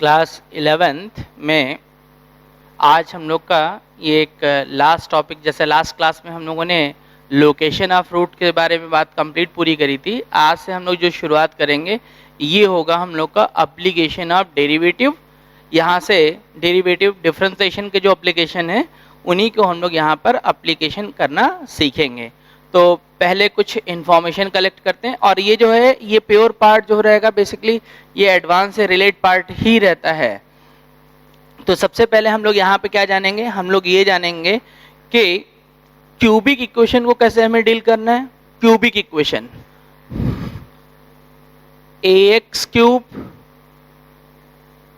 Class 11th में आज हम लोग का ये एक लास्ट टॉपिक, जैसे लास्ट क्लास में हम लोगों ने लोकेशन ऑफ रूट के बारे में बात कंप्लीट पूरी करी थी। आज से हम लोग जो शुरुआत करेंगे ये होगा हम लोग का एप्लीकेशन ऑफ डेरिवेटिव। यहाँ से डेरिवेटिव डिफरेंशिएशन के जो एप्लीकेशन है उन्हीं को हम लोग यहाँ पर एप्लीकेशन करना सीखेंगे। तो पहले कुछ इन्फॉर्मेशन कलेक्ट करते हैं, और ये जो है ये प्योर पार्ट जो रहेगा बेसिकली ये एडवांस से रिलेट पार्ट ही रहता है। तो सबसे पहले हम लोग यहाँ पे क्या जानेंगे, हम लोग ये जानेंगे कि क्यूबिक इक्वेशन को कैसे हमें डील करना है। Cubic equation ax cube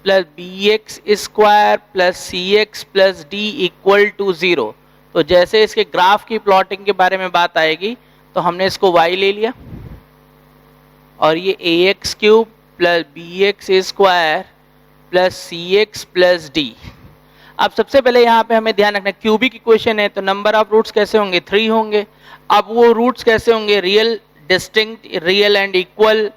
plus bx square plus cx plus d equal to 0। तो जैसे इसके ग्राफ की प्लॉटिंग के बारे में बात आएगी तो हमने इसको y ले लिया, और ये ax cube plus bx square plus cx plus d। अब सबसे पहले यहाँ पे हमें ध्यान रखना, क्यूबिक इक्वेशन है तो नंबर ऑफ रूट्स कैसे होंगे, 3 होंगे। अब वो रूट्स कैसे होंगे, real, distinct, real and equal,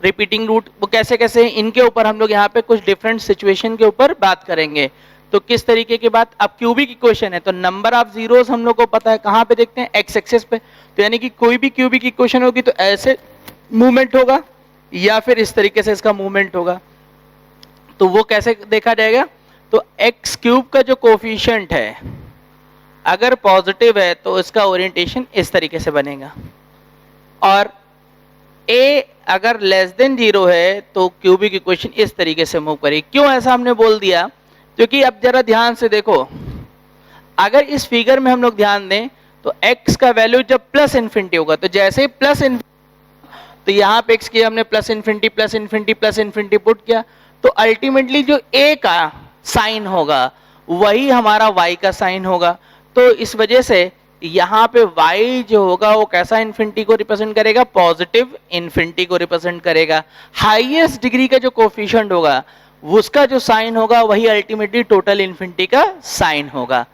repeating root, वो कैसे कैसे, इनके ऊपर हम लोग यहाँ पे कुछ डिफरेंट सिचुएशन के ऊपर बात करेंगे। तो किस तरीके की बात, अब क्यूबिक इक्वेशन है तो नंबर ऑफ जीरोस हम लोग को पता है, कहाँ पे देखते हैं, एक्स एक्सिस पे। तो यानी कि कोई भी क्यूबिक इक्वेशन होगी तो ऐसे मूवमेंट होगा या फिर इस तरीके से इसका मूवमेंट होगा। तो वो कैसे देखा जाएगा, तो एक्स क्यूब का जो कोफिशिएंट है अगर पॉजिटिव है तो इसका ओरिएंटेशन इस तरीके से बनेगा, और a अगर लेस देन 0 है तो क्यूबिक इक्वेशन इस तरीके से मूव करेगी। क्यों ऐसा हमने बोल दिया, क्योंकि अब जरा ध्यान से देखो, अगर इस फिगर में हम लोग ध्यान दें तो x का वैल्यू जब प्लस इन्फिनिटी होगा तो जैसे ही प्लस तो यहाँ पे x की हमने plus infinity plus infinity plus infinity put किया, तो अल्टीमेटली जो a का साइन होगा वही हमारा y का साइन होगा। तो इस वजह से यहाँ पे y जो होगा वो कैसा इन्फिनिटी को रिप्रेजेंट करेगा, पॉजिटिव इन्फिनिटी को रिप्रेजेंट करेगा। हाईएस्ट डिग्री का जो कोफिशिएंट होगा उसका जो साइन होगा वही अल्टीमेटली टोटल इन्फिनिटी का साइन होगा।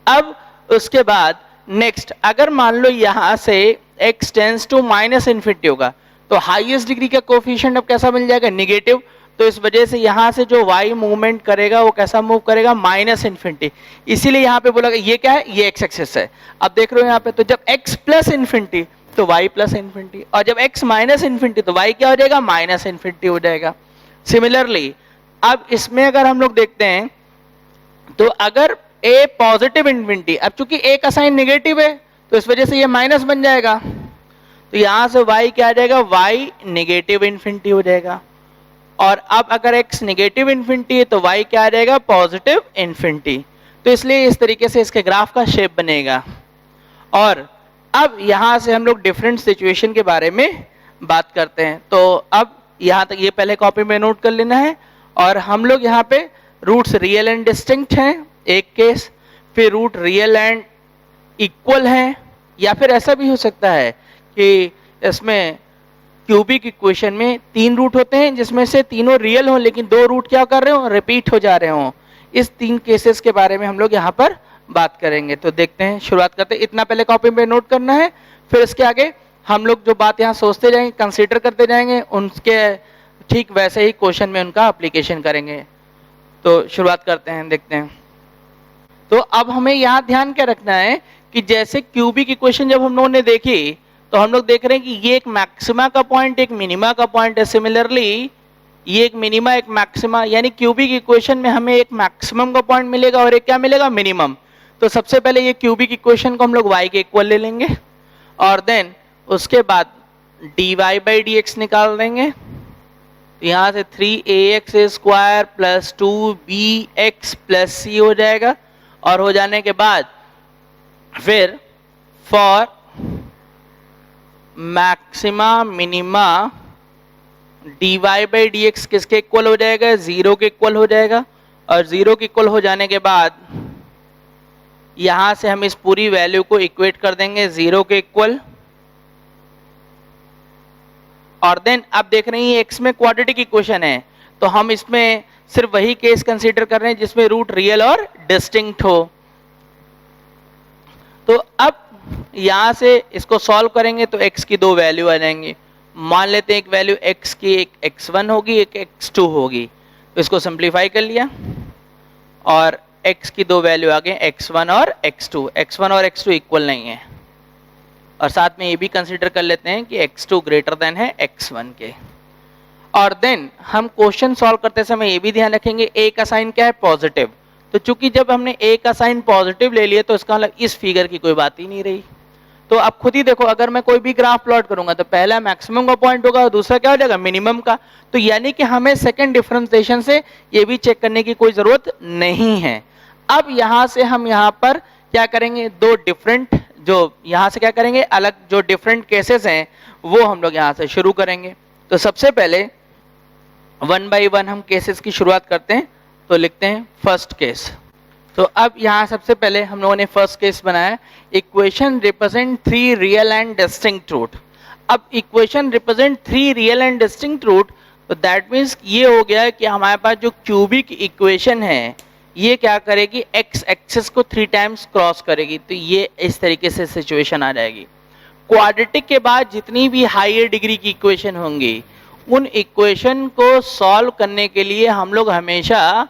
अब उसके बाद नेक्स्ट, अगर मान लो यहाँ से x tends to minus infinity होगा तो हाईएस्ट डिग्री का कोफिशिएंट अब कैसा मिल जाएगा, निगेटिव। तो इस वजह से यहाँ से जो y मूवमेंट करेगा वो कैसा मूव करेगा, माइनस इन्फिनिटी। इसीलिए यहाँ पे बोला ये क्या है, ये x एक्सिस है। अब देख रहे हो यहाँ पे, तो जब x प्लस इन्फिनिटी तो y प्लस इन्फिनिटी, और जब x माइनस इन्फिनिटी तो y क्या हो जाएगा, माइनस इन्फिनिटी हो जाएगा। सिमिलरली अब इसमें अगर हम लोग देखते हैं तो अगर a पॉजिटिव इन्फिनिटी, अब चूंकि a का साइन नेगेटिव है तो इस वजह से ये माइनस बन जाएगा, तो यहां से y क्या आ जाएगा, y नेगेटिव इन्फिनिटी हो जाएगा। और अब अगर x नेगेटिव इन्फिनिटी है तो y क्या आ जाएगा, पॉजिटिव इन्फिनिटी। तो इसलिए इस तरीके से इसके ग्राफ का शेप बनेगा। और अब यहां से हम लोग डिफरेंट सिचुएशन के बारे में बात करते हैं। तो अब यहां तक ये पहले कॉपी में नोट कर लेना है, और हम लोग यहाँ पे रूट्स रियल एंड डिस्टिंक्ट हैं एक केस, फिर रूट रियल एंड इक्वल हैं, या फिर ऐसा भी हो सकता है कि इसमें क्यूबिक इक्वेशन में 3 रूट होते हैं जिसमें से तीनों रियल हो लेकिन 2 रूट क्या कर रहे हो, रिपीट हो जा रहे हो। इस 3 केसेस के बारे में हम लोग यहाँ पर बात करेंगे। तो देखते हैं, शुरुआत करते हैं। इतना पहले कॉपी में नोट करना है, फिर इसके आगे हम लोग जो बात यहाँ सोचते जाएंगे, कंसिडर करते जाएंगे, उनके ठीक वैसे ही क्वेश्चन में उनका एप्लीकेशन करेंगे। तो शुरुआत करते हैं, देखते हैं। तो अब हमें यहाँ ध्यान क्या रखना है कि जैसे क्यूबिक इक्वेशन जब हम लोगों ने देखी तो हम लोग देख रहे हैं कि ये एक मैक्सिमा का पॉइंट, एक मिनिमा का पॉइंट है। सिमिलरली ये एक मिनिमा एक मैक्सिमा, यानी क्यूबिक इक्वेशन में हमें एक मैक्सिमम का पॉइंट मिलेगा और एक क्या मिलेगा, मिनिमम। तो सबसे पहले ये क्यूबिक इक्वेशन को हम लोग y के इक्वल ले लेंगे, और देन उसके बाद dy बाई dx निकाल देंगे। यहाँ से 3ax square plus 2bx plus c हो जाएगा, और हो जाने के बाद फिर for maxima minima dy by dx किसके इक्वल हो जाएगा, 0 के इक्वल हो जाएगा। और 0 के इक्वल हो जाने के बाद यहां से हम इस पूरी वैल्यू को इक्वेट कर देंगे 0 के इक्वल। और देन अब देख रहे हैं x में क्वाड्रेटिक इक्वेशन है तो हम इसमें सिर्फ वही केस कंसीडर कर रहे हैं जिसमें रूट रियल और डिस्टिंक्ट हो। तो अब यहां से इसको सॉल्व करेंगे तो x की 2 वैल्यू आ जाएंगी। मान लेते हैं एक वैल्यू x की, एक x1 होगी, एक x2 होगी। इसको सिंप्लीफाई कर लिया और x की दो वैल्यू आ गई x1 और x2। x1 और x2 इक्वल नहीं है, और साथ में ये भी कंसीडर कर लेते हैं कि x2 ग्रेटर देन है x1 के। और देन हम क्वेश्चन सॉल्व करते समय ये भी ध्यान रखेंगे a का साइन क्या है, पॉजिटिव। तो चूंकि जब हमने a का साइन पॉजिटिव ले लिया तो इसका मतलब इस फिगर की कोई बात ही नहीं रही। तो आप खुद ही देखो, अगर मैं कोई भी ग्राफ प्लॉट करूंगा तो पहला मैक्सिमम का पॉइंट होगा और दूसरा क्या हो जाएगा, मिनिमम का। तो यानी कि हमें सेकंड डिफरेंशिएशन से ये भी चेक करने की कोई जरूरत नहीं है। अब यहां से हम यहां पर क्या करेंगे, दो डिफरेंट, जो यहां से क्या करेंगे, अलग जो डिफरेंट केसेस हैं वो हम लोग यहां से शुरू करेंगे। तो सबसे पहले वन बाई वन हम केसेस की शुरुआत करते हैं। तो लिखते हैं फर्स्ट केस। तो अब यहाँ सबसे पहले हम लोगों ने फर्स्ट केस बनाया, equation represent three real and distinct root. अब equation represent three real and distinct root, तो दैट मीन्स ये हो गया कि हमारे पास जो क्यूबिक इक्वेशन है ये क्या करेगी, एक्स एक्सिस को 3 टाइम्स क्रॉस करेगी। तो ये इस तरीके से सिचुएशन आ जाएगी। क्वाड्रेटिक के बाद जितनी भी हायर डिग्री की इक्वेशन होंगी उन इक्वेशन को सॉल्व करने के लिए हम लोग हमेशा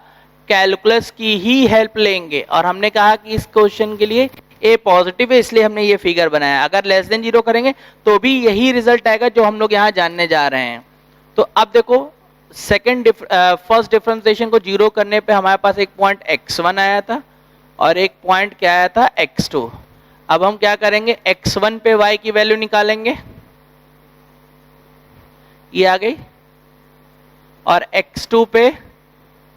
कैलकुलस की ही हेल्प लेंगे। और हमने कहा कि इस क्वेश्चन के लिए a पॉजिटिव है, इसलिए हमने ये फिगर बनाया। अगर लेस देन 0 करेंगे तो भी यही रिजल्ट आएगा जो हम लोग यहाँ जानने जा रहे हैं। तो अब देखो फर्स्ट डिफरेंशिएशन को 0 करने पे हमारे पास एक पॉइंट x1 आया था और एक पॉइंट क्या आया था, x2। अब हम क्या करेंगे, x1 पे y की वैल्यू निकालेंगे, ये आ गई, और x2 पे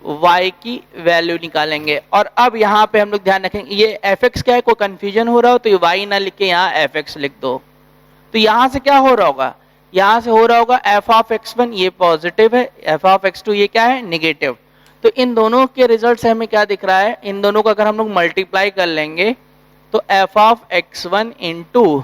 y की वैल्यू निकालेंगे। और अब यहाँ पे हम लोग ध्यान रखेंगे, ये fx क्या है, कोई कंफ्यूजन हो रहा हो तो ये y ना लिख के यहाँ fx लिख दो। तो यहाँ से क्या हो रहा होगा, यहाँ से हो रहा होगा f ऑफ x1 ये पॉजिटिव है, f ऑफ x2 ये क्या है, निगेटिव। तो इन दोनों के रिजल्ट से हमें क्या दिख रहा है, इन दोनों को अगर हम लोग मल्टीप्लाई कर लेंगे तो f of x1 into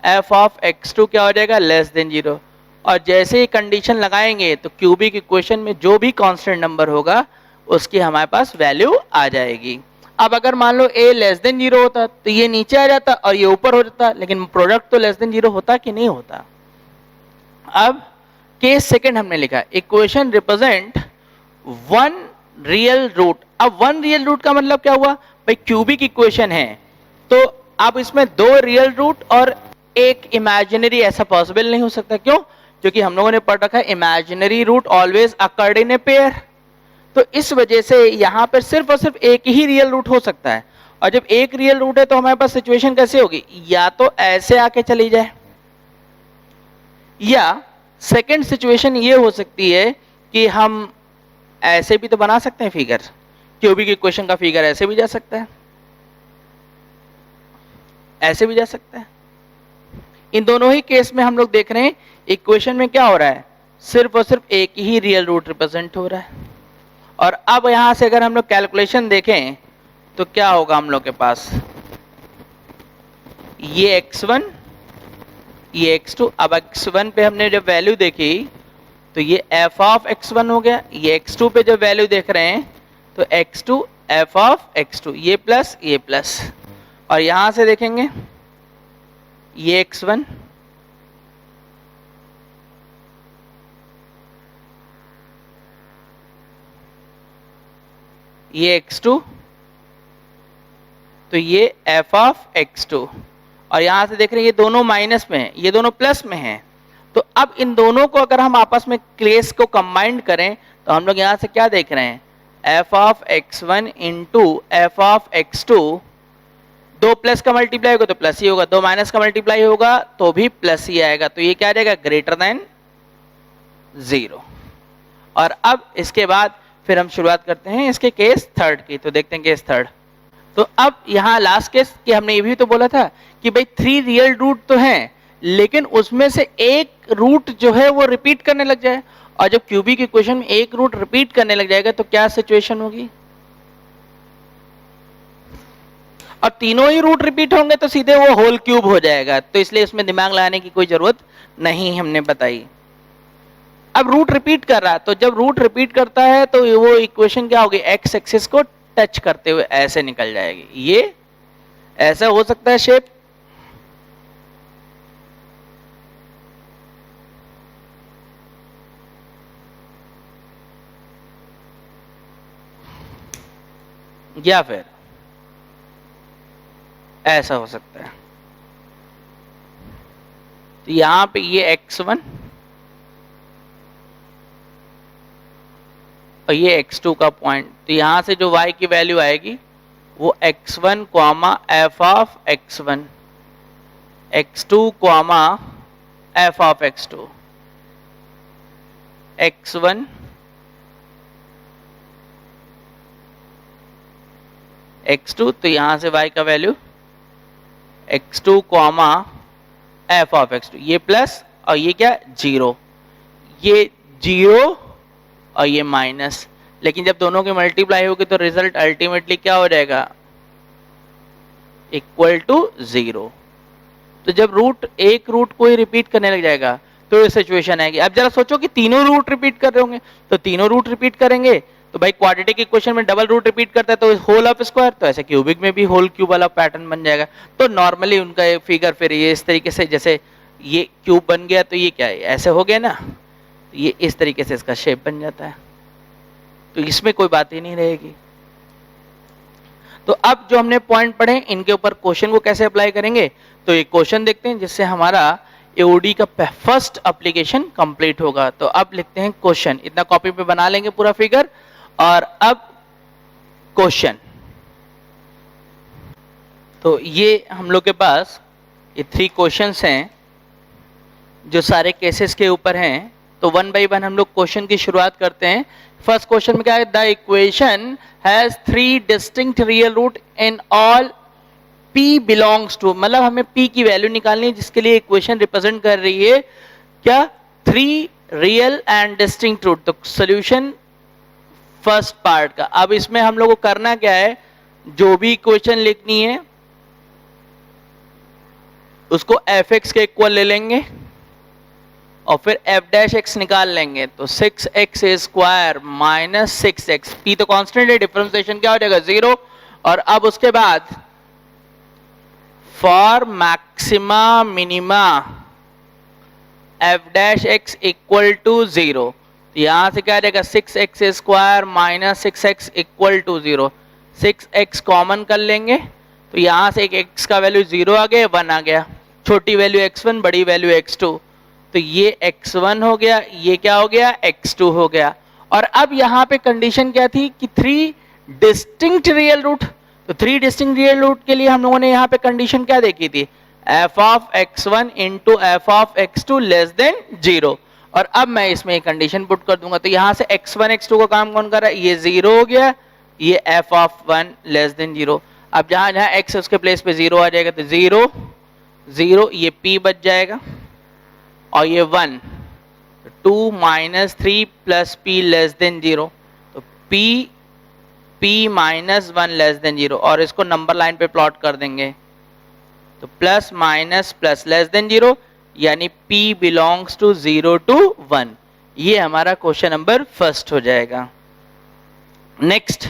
f of x2 क्या हो जाएगा, लेस देन 0। और जैसे ही कंडीशन लगाएंगे तो क्यूबिक इक्वेशन में जो भी कांस्टेंट नंबर होगा उसकी हमारे पास वैल्यू आ जाएगी। अब अगर मान लो a लेस देन 0 होता तो ये नीचे आ जाता और ये ऊपर हो जाता, लेकिन प्रोडक्ट तो लेस देन 0 होता कि नहीं होता। अब केस सेकंड हमने लिखा, equation represent one real root. अब वन रियल रूट का मतलब क्या हुआ भाई, क्यूबिक इक्वेशन है तो अब इसमें दो रियल रूट और एक इमेजिनरी, ऐसा पॉसिबल नहीं हो सकता। क्यों, क्योंकि हम लोगों ने पढ़ रखा है imaginary root always occurred in a pair. तो इस वजह से यहां पर सिर्फ और सिर्फ एक ही रियल रूट हो सकता है। और जब एक रियल रूट है तो हमारे पास सिचुएशन कैसे होगी, या तो ऐसे आके चली जाए, या सेकंड सिचुएशन ये हो सकती है कि हम ऐसे भी तो बना सकते हैं फिगर, क्यूबिक इक्वेशन का फिगर ऐसे भी जा सकता है, ऐसे भी जा सकता है। इन दोनों ही केस में हम लोग देख रहे हैं इक्वेशन में क्या हो रहा है, सिर्फ और सिर्फ एक ही रियल रूट रिप्रेजेंट हो रहा है। और अब यहां से अगर हम लोग कैलकुलेशन देखें तो क्या होगा हम लोग के पास, ये x1 ये x2। अब x1 पे हमने जब वैल्यू देखी तो ये f ऑफ x1 हो गया, ये x2 पे जब वैल्यू देख रहे हैं तो x2 f ऑफ x2, ये प्लस, और यहां से देखेंगे ये x1 ये x2, तो ये f ऑफ x2। और यहां से देख रहे हैं ये दोनों माइनस में है, ये दोनों प्लस में है। तो अब इन दोनों को अगर हम आपस में केस को कंबाइंड करें तो हम लोग यहां से क्या देख रहे हैं, f of x1 into f of x2। दो प्लस का मल्टीप्लाई होगा तो प्लस ही होगा, दो माइनस का मल्टीप्लाई होगा तो भी प्लस ही आएगा। तो ये क्या आ जाएगा, ग्रेटर देन 0। और अब इसके बाद फिर हम शुरुआत करते हैं इसके केस थर्ड की। तो देखते हैं केस थर्ड। तो अब यहाँ लास्ट केस कि हमने ये भी तो बोला था कि भाई 3 रियल रूट तो हैं, लेकिन उसमें से एक रूट जो है वो रिपीट करने लग जाए। और जब क्यूबिक इक्वेशन में एक रूट रिपीट करने लग जाएगा तो क्या सिचुएशन होगी, और तीनों ही रूट रिपीट होंगे तो सीधे वो होल क्यूब हो जाएगा। तो इसलिए इसमें दिमाग लगाने की कोई जरूरत नहीं हमने बताई। अब रूट रिपीट कर रहा है, तो जब रूट रिपीट करता है तो वो इक्वेशन क्या होगी, एक्स एक्सिस को टच करते हुए ऐसे निकल जाएगी। ये ऐसा हो सकता है शेप, या फिर ऐसा हो सकता है। तो यहां पे ये x1 और ये x2 का पॉइंट, तो यहां से जो y की वैल्यू आएगी वो x1 comma f of x1, x2 comma f of x2, x1 x2, तो यहां से y का value x2 comma f of x2, ये प्लस और ये क्या जीरो, ये जीरो और ये माइनस, लेकिन जब दोनों की मल्टीप्लाई होगी तो रिजल्ट अल्टीमेटली क्या हो जाएगा, इक्वल टू जीरो। तो जब एक रूट को ही रिपीट करने लग जाएगा तो ये सिचुएशन आएगी। अब जरा सोचो कि तीनों रूट रिपीट कर रहे होंगे, तो तीनों रूट रिपीट करेंगे तो भाई क्वाड्रेटिक इक्वेशन में डबल रूट रिपीट करता है तो होल ऑफ स्क्वायर, तो ऐसे क्यूबिक में भी होल क्यूब वाला पैटर्न बन जाएगा। तो नॉर्मली उनका ये फिगर फिर ये इस तरीके से, जैसे ये क्यूब बन गया तो ये क्या है, ऐसे हो गया ना, ये इस तरीके से इसका शेप बन जाता है, तो इसमें कोई बात ही नहीं रहेगी। तो अब जो हमने पॉइंट पढ़े इनके ऊपर क्वेश्चन को कैसे अप्लाई करेंगे, तो ये क्वेश्चन देखते हैं जिससे हमारा एओडी का फर्स्ट एप्लीकेशन कंप्लीट होगा। तो अब लिखते हैं क्वेश्चन, इतना कॉपी पे बना लेंगे पूरा फिगर, और अब क्वेश्चन। तो ये हम लोग के पास ये 3 क्वेश्चंस हैं जो सारे केसेस के ऊपर हैं। तो 1 बाय 1 हम लोग क्वेश्चन की शुरुआत करते हैं। फर्स्ट क्वेश्चन में क्या है, the equation has 3 distinct real root in all p belongs to, मतलब हमें p की वैल्यू निकालनी है जिसके लिए इक्वेशन रिप्रेजेंट कर रही है क्या, 3 रियल एंड डिस्टिंक्ट रूट। तो सॉल्यूशन फर्स्ट पार्ट का, अब इसमें हम लोग को करना क्या है, जो भी इक्वेशन लिखनी है उसको fx के इक्वल ले लेंगे और फिर f डैश x निकाल लेंगे। तो 6x square minus 6x, p तो कांस्टेंट है, डिफरेंशिएशन क्या हो जाएगा 0। और अब उसके बाद for maxima minima f dash x equal to 0, यहां से क्या आ जाएगा 6x square minus 6x equal to 0, 6x common कर लेंगे तो यहां से एक x का वैल्यू 0 आ गया, 1 आ गया, छोटी वैल्यू x1 बड़ी वैल्यू x2, तो ये x1 हो गया, ये क्या हो गया x2 हो गया। और अब यहाँ पे कंडीशन क्या थी कि 3 डिस्टिंक्ट रियल रूट, तो 3 डिस्टिंक्ट रियल रूट के लिए हम लोगों ने यहाँ पे कंडीशन क्या देखी थी, f of x1 into f of x2 less than 0। और अब मैं इसमें एक कंडीशन पुट कर दूंगा, तो यहाँ से x1 x2 का काम कौन कर रहा है, ये 0 हो गया, ये f ऑफ 1 लेस देन 0। अब जहां जहां x उसके प्लेस पे 0 आ जाएगा तो 0 0, ये p बच जाएगा और ये 1, 2 minus 3 plus p less than 0, तो p माइनस 1 लेस देन 0, और इसको नंबर लाइन पे प्लॉट कर देंगे तो plus minus plus less than 0, यानी p बिलोंग्स टू 0 टू 1। ये हमारा क्वेश्चन नंबर फर्स्ट हो जाएगा। नेक्स्ट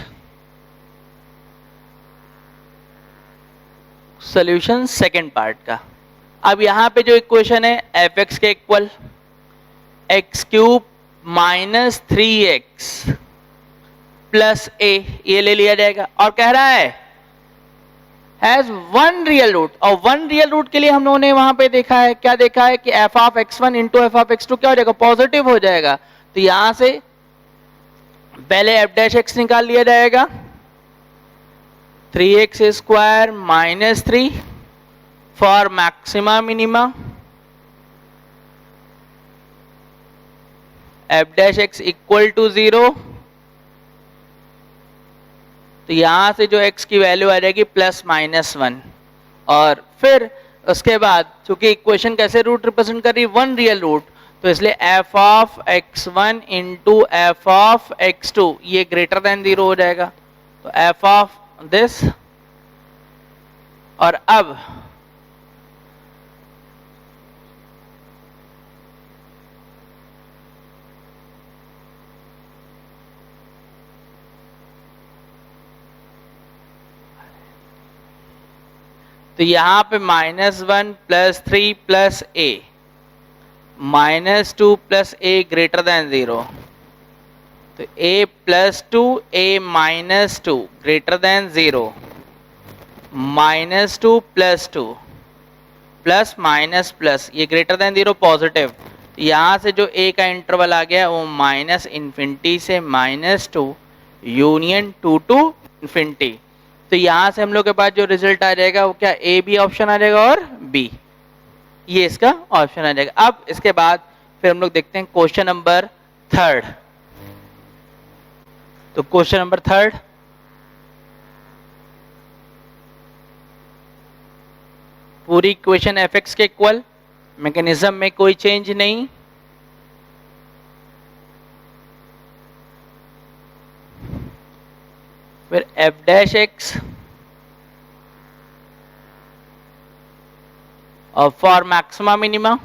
सॉल्यूशन सेकंड पार्ट का। अब यहां पे जो इक्वेशन है fx के equal x cube minus 3x plus a, ये ले लिया जाएगा, और कह रहा है हैज 1 रियल रूट, और 1 रियल रूट के लिए हम लोगों ने वहां पे देखा है, क्या देखा है कि f of x1 into f of x2 क्या हो जाएगा, पॉजिटिव हो जाएगा। तो यहां से पहले f डैश x निकाल लिया जाएगा, 3x square minus 3 for maxima minima f dash x equal to 0, तो यहां से जो x की वैल्यू आ जाएगी प्लस माइनस 1, और फिर उसके बाद चूंकि इक्वेशन कैसे रूट रिप्रेजेंट कर रही है 1 रियल रूट, तो इसलिए f of x1 into f of x2 ये ग्रेटर देन 0 हो जाएगा, तो f ऑफ दिस, और अब तो यहां पे -1 plus 3 plus a -2 plus a greater than 0, तो a plus two a minus two greater than 0, minus two plus two plus minus plus, ये ग्रेटर देन 0 पॉजिटिव। यहाँ से जो a का इंटरवल आ गया वो माइनस इन्फिनिटी से minus two union two to infinity. तो यहाँ से हम लोग के पास जो रिजल्ट आ जाएगा वो क्या, ए बी ऑप्शन आ जाएगा और बी, ये इसका ऑप्शन आ जाएगा। अब इसके बाद फिर हम लोग देखते हैं क्वेश्चन नंबर थर्ड। तो क्वेश्चन नंबर थर्ड, पूरी इक्वेशन एफ एक्स के इक्वल, मैकेनिज्म में कोई चेंज नहीं, फिर एफ डैश एक्स और for maxima minima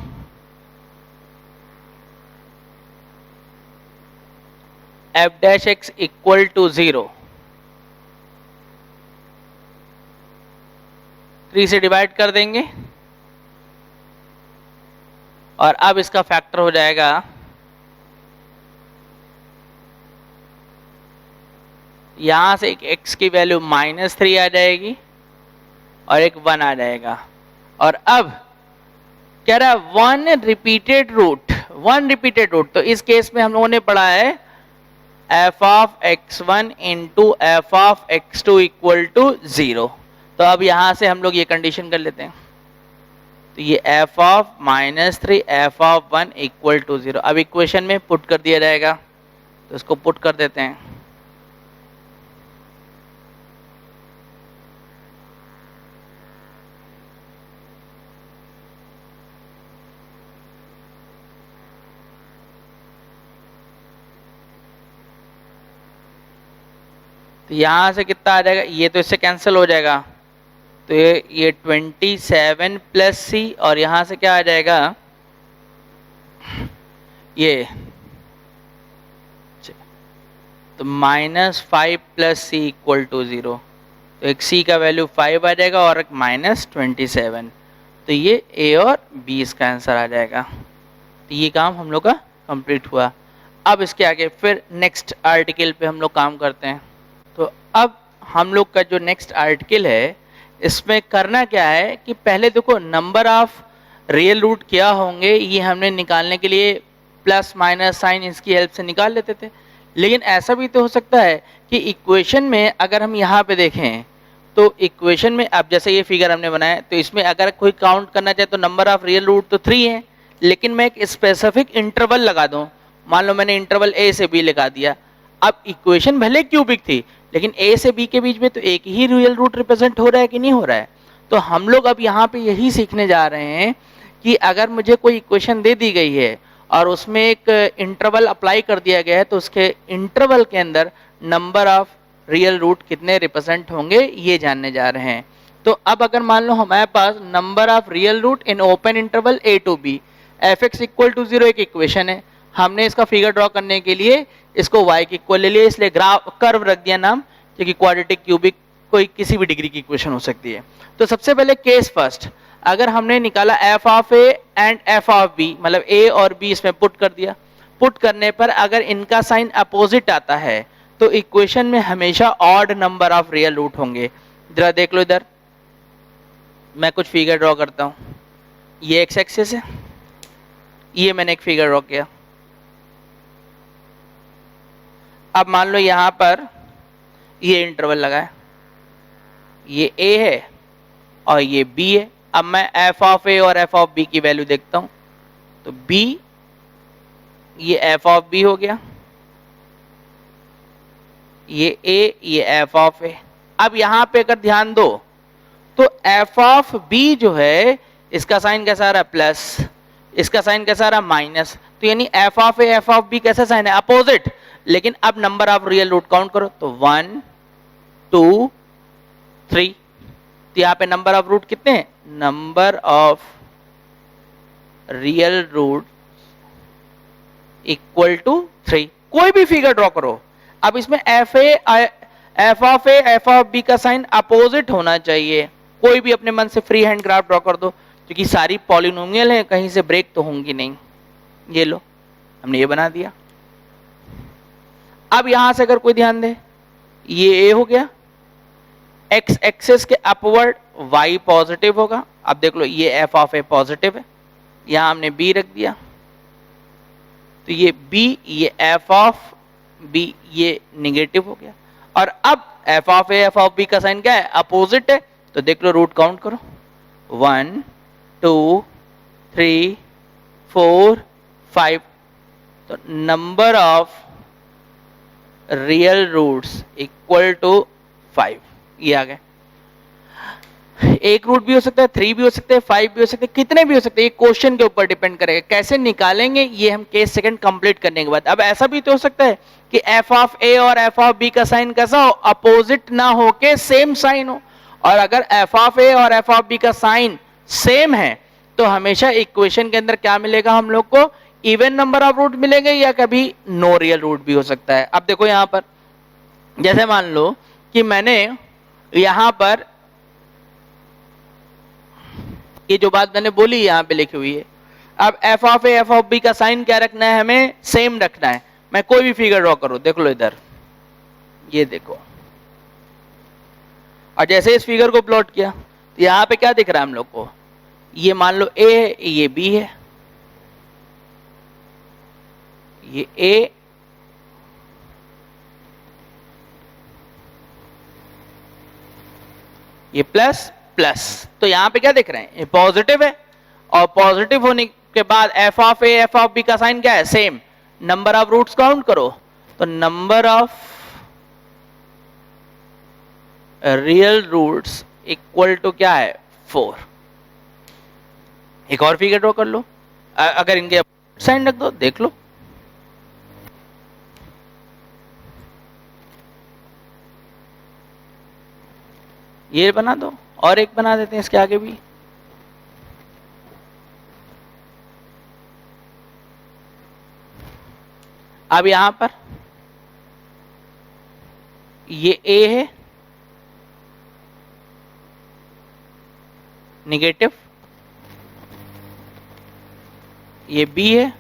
f dash x equal to 0, 3 से डिवाइड कर देंगे और अब इसका फैक्टर हो जाएगा यहां से एक x की वैल्यू -3 आ जाएगी और एक 1 आ जाएगा। और अब कह रहा है 1 रिपीटेड रूट, 1 रिपीटेड रूट। तो इस केस में हम लोगों ने पढ़ा है f of x1 into f of x2 equal to 0। तो अब यहां से हम लोग ये कंडीशन कर लेते हैं, तो ये f of -3 f of 1 equal to 0 अब इक्वेशन में पुट कर दिया जाएगा। तो इसको पुट कर देते हैं, तो यहां से कितना आ जाएगा, ये तो इससे कैंसिल हो जाएगा, तो ये 27 प्लस सी और यहां से क्या आ जाएगा, ये तो -5 प्लस सी इक्वल टू 0। तो एक सी का वैल्यू 5 आ जाएगा और एक -27। तो ये ए और बी इसका आंसर आ जाएगा। तो ये काम हम लोग का कंप्लीट हुआ। अब इसके आगे फिर नेक्स्ट आर्टिकल पे हम लोग काम करते हैं। तो अब हम लोग का जो नेक्स्ट आर्टिकल है इसमें करना क्या है कि पहले देखो नंबर ऑफ रियल रूट क्या होंगे ये हमने निकालने के लिए प्लस माइनस साइन इसकी हेल्प से निकाल लेते थे। लेकिन ऐसा भी तो हो सकता है कि इक्वेशन में अगर हम यहाँ पे देखें तो इक्वेशन में अब जैसे ये फिगर हमने बनाया तो इसमें अगर कोई काउंट करना चाहे तो नंबर ऑफ रियल रूट तो 3 है, लेकिन मैं एक स्पेसिफिक इंटरवल लगा दूं, मान लो मैंने इंटरवल ए से बी लगा दिया। अब इक्वेशन भले क्यूबिक थी लेकिन ए से बी के बीच में तो एक ही रियल रूट रिप्रेजेंट हो रहा है कि नहीं हो रहा है। तो हम लोग अब यहाँ पे यही सीखने जा रहे हैं कि अगर मुझे कोई इक्वेशन दे दी गई है और उसमें एक इंटरवल अप्लाई कर दिया गया है तो उसके इंटरवल के अंदर नंबर ऑफ रियल रूट कितने रिप्रेजेंट होंगे ये जानने जा रहे हैं। तो अब अगर मान लो हमारे पास number of real root in open interval a to b f x equal to 0 एक इक्वेशन है। हमने इसका फिगर ड्रॉ करने के लिए इसको y के इक्वल ले लिया, इसलिए ग्राफ कर्व रख दिया नाम, क्योंकि क्वाड्रेटिक क्यूबिक कोई किसी भी डिग्री की इक्वेशन हो सकती है। तो सबसे पहले केस फर्स्ट, अगर हमने निकाला f of a and f of b, मतलब a और b इसमें पुट कर दिया, पुट करने पर अगर इनका साइन अपोजिट आता है तो इक्वेशन में हमेशा odd number of real root होंगे। जरा देख लो इधर, मैं कुछ फिगर ड्रॉ करता हूं, ये एक्स एक्सिस है, ये मैंने एक फिगर ड्रॉ किया। अब मान लो यहां पर ये इंटरवल लगा है, ये a है और ये b है। अब मैं f ऑफ a और f ऑफ b की वैल्यू देखता हूं, तो b ये f ऑफ b हो गया, ये a ये f ऑफ a। अब यहां पे अगर ध्यान दो तो f ऑफ b जो है इसका साइन कैसा आ रहा है प्लस, इसका साइन कैसा आ रहा है माइनस। तो यानी f of a f of b कैसा साइन है अपोजिट। लेकिन अब number of real root count करो तो 1 2 3, तो यहाँ पे नंबर ऑफ रूट कितने हैं, number of real root equal to 3। कोई भी फिगर ड्रॉ करो, अब इसमें f of a f of b का साइन अपोजिट होना चाहिए। कोई भी अपने मन से फ्री हैंड ग्राफ ड्रॉ कर दो, क्योंकि सारी पॉलिनोमियल है, कहीं से ब्रेक तो होंगी नहीं। ये लो हमने ये बना दिया। अब यहां से अगर कोई ध्यान दे, ये ए हो गया, एक्स एक्सेस के अपवर्ड वाई पॉजिटिव होगा। अब देख लो ये एफ ऑफ ए पॉजिटिव है, यहां हमने बी रख दिया, तो ये बी, ये एफ ऑफ बी ये निगेटिव हो गया। और अब f of a f of b का साइन क्या है, अपोजिट है, तो देख लो रूट काउंट करो, 1 2 3 4 5, तो number of real roots equal to 5, ये आ गए। एक रूट भी हो सकता है, 3 भी हो सकते हैं, 5 भी हो सकते हैं, कितने भी हो सकते हैं, ये क्वेश्चन के ऊपर डिपेंड करेगा कैसे निकालेंगे, ये हम केस सेकंड कंप्लीट करने के बाद। अब ऐसा भी तो हो सकता है कि एफ ऑफ ए और एफ ऑफ बी का साइन कैसा हो, अपोजिट ना हो के सेम साइन हो, और अगर एफ ऑफ ए और एफ ऑफ बी का साइन सेम है तो हमेशा इक्वेशन के अंदर क्या मिलेगा हम लोग को, इवन नंबर ऑफ रूट मिलेंगे, या कभी नो रियल रूट भी हो सकता है। अब देखो यहां पर जैसे मान लो कि मैंने यहां पर ये जो बात मैंने बोली यहां पे लिखी हुई है, अब f of a f of b का साइन क्या रखना है, हमें सेम रखना है। मैं कोई भी फिगर ड्रॉ करूं, देख लो इधर, ये देखो, और जैसे इस फिगर को प्लॉट किया तो यहां पे क्या दिख रहा है हम लोग को, ये मान लो ए है, ये बी है, ये ए, ये प्लस प्लस, तो यहां पे क्या दिख रहे हैं, ये पॉजिटिव है, और पॉजिटिव होने के बाद f of a f of b का साइन क्या है, same. Number of roots count करो, तो number of real roots equal to क्या है, 4। एक और फिगर ड्रॉ कर लो, अगर इनके साइन रख दो, देख लो, ये बना दो, और एक बना देते हैं इसके आगे भी, अब यहां पर ये ए है निगेटिव, ये बी है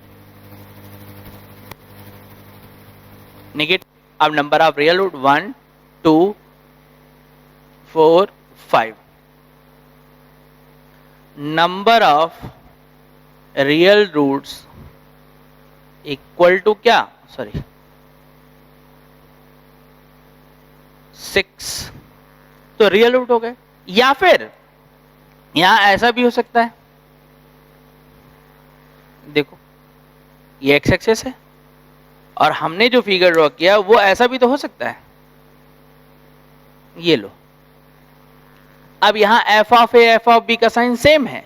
निगेटिव। अब number of real root 1 2 4 5, number of real roots equal to क्या, सॉरी 6, तो रियल रूट हो गए। या फिर यहां ऐसा भी हो सकता है, देखो ये एक्स एक्सेस है और हमने जो फिगर ड्रॉ किया वो ऐसा भी तो हो सकता है, ये लो, अब यहां f of a f of b का साइन सेम है,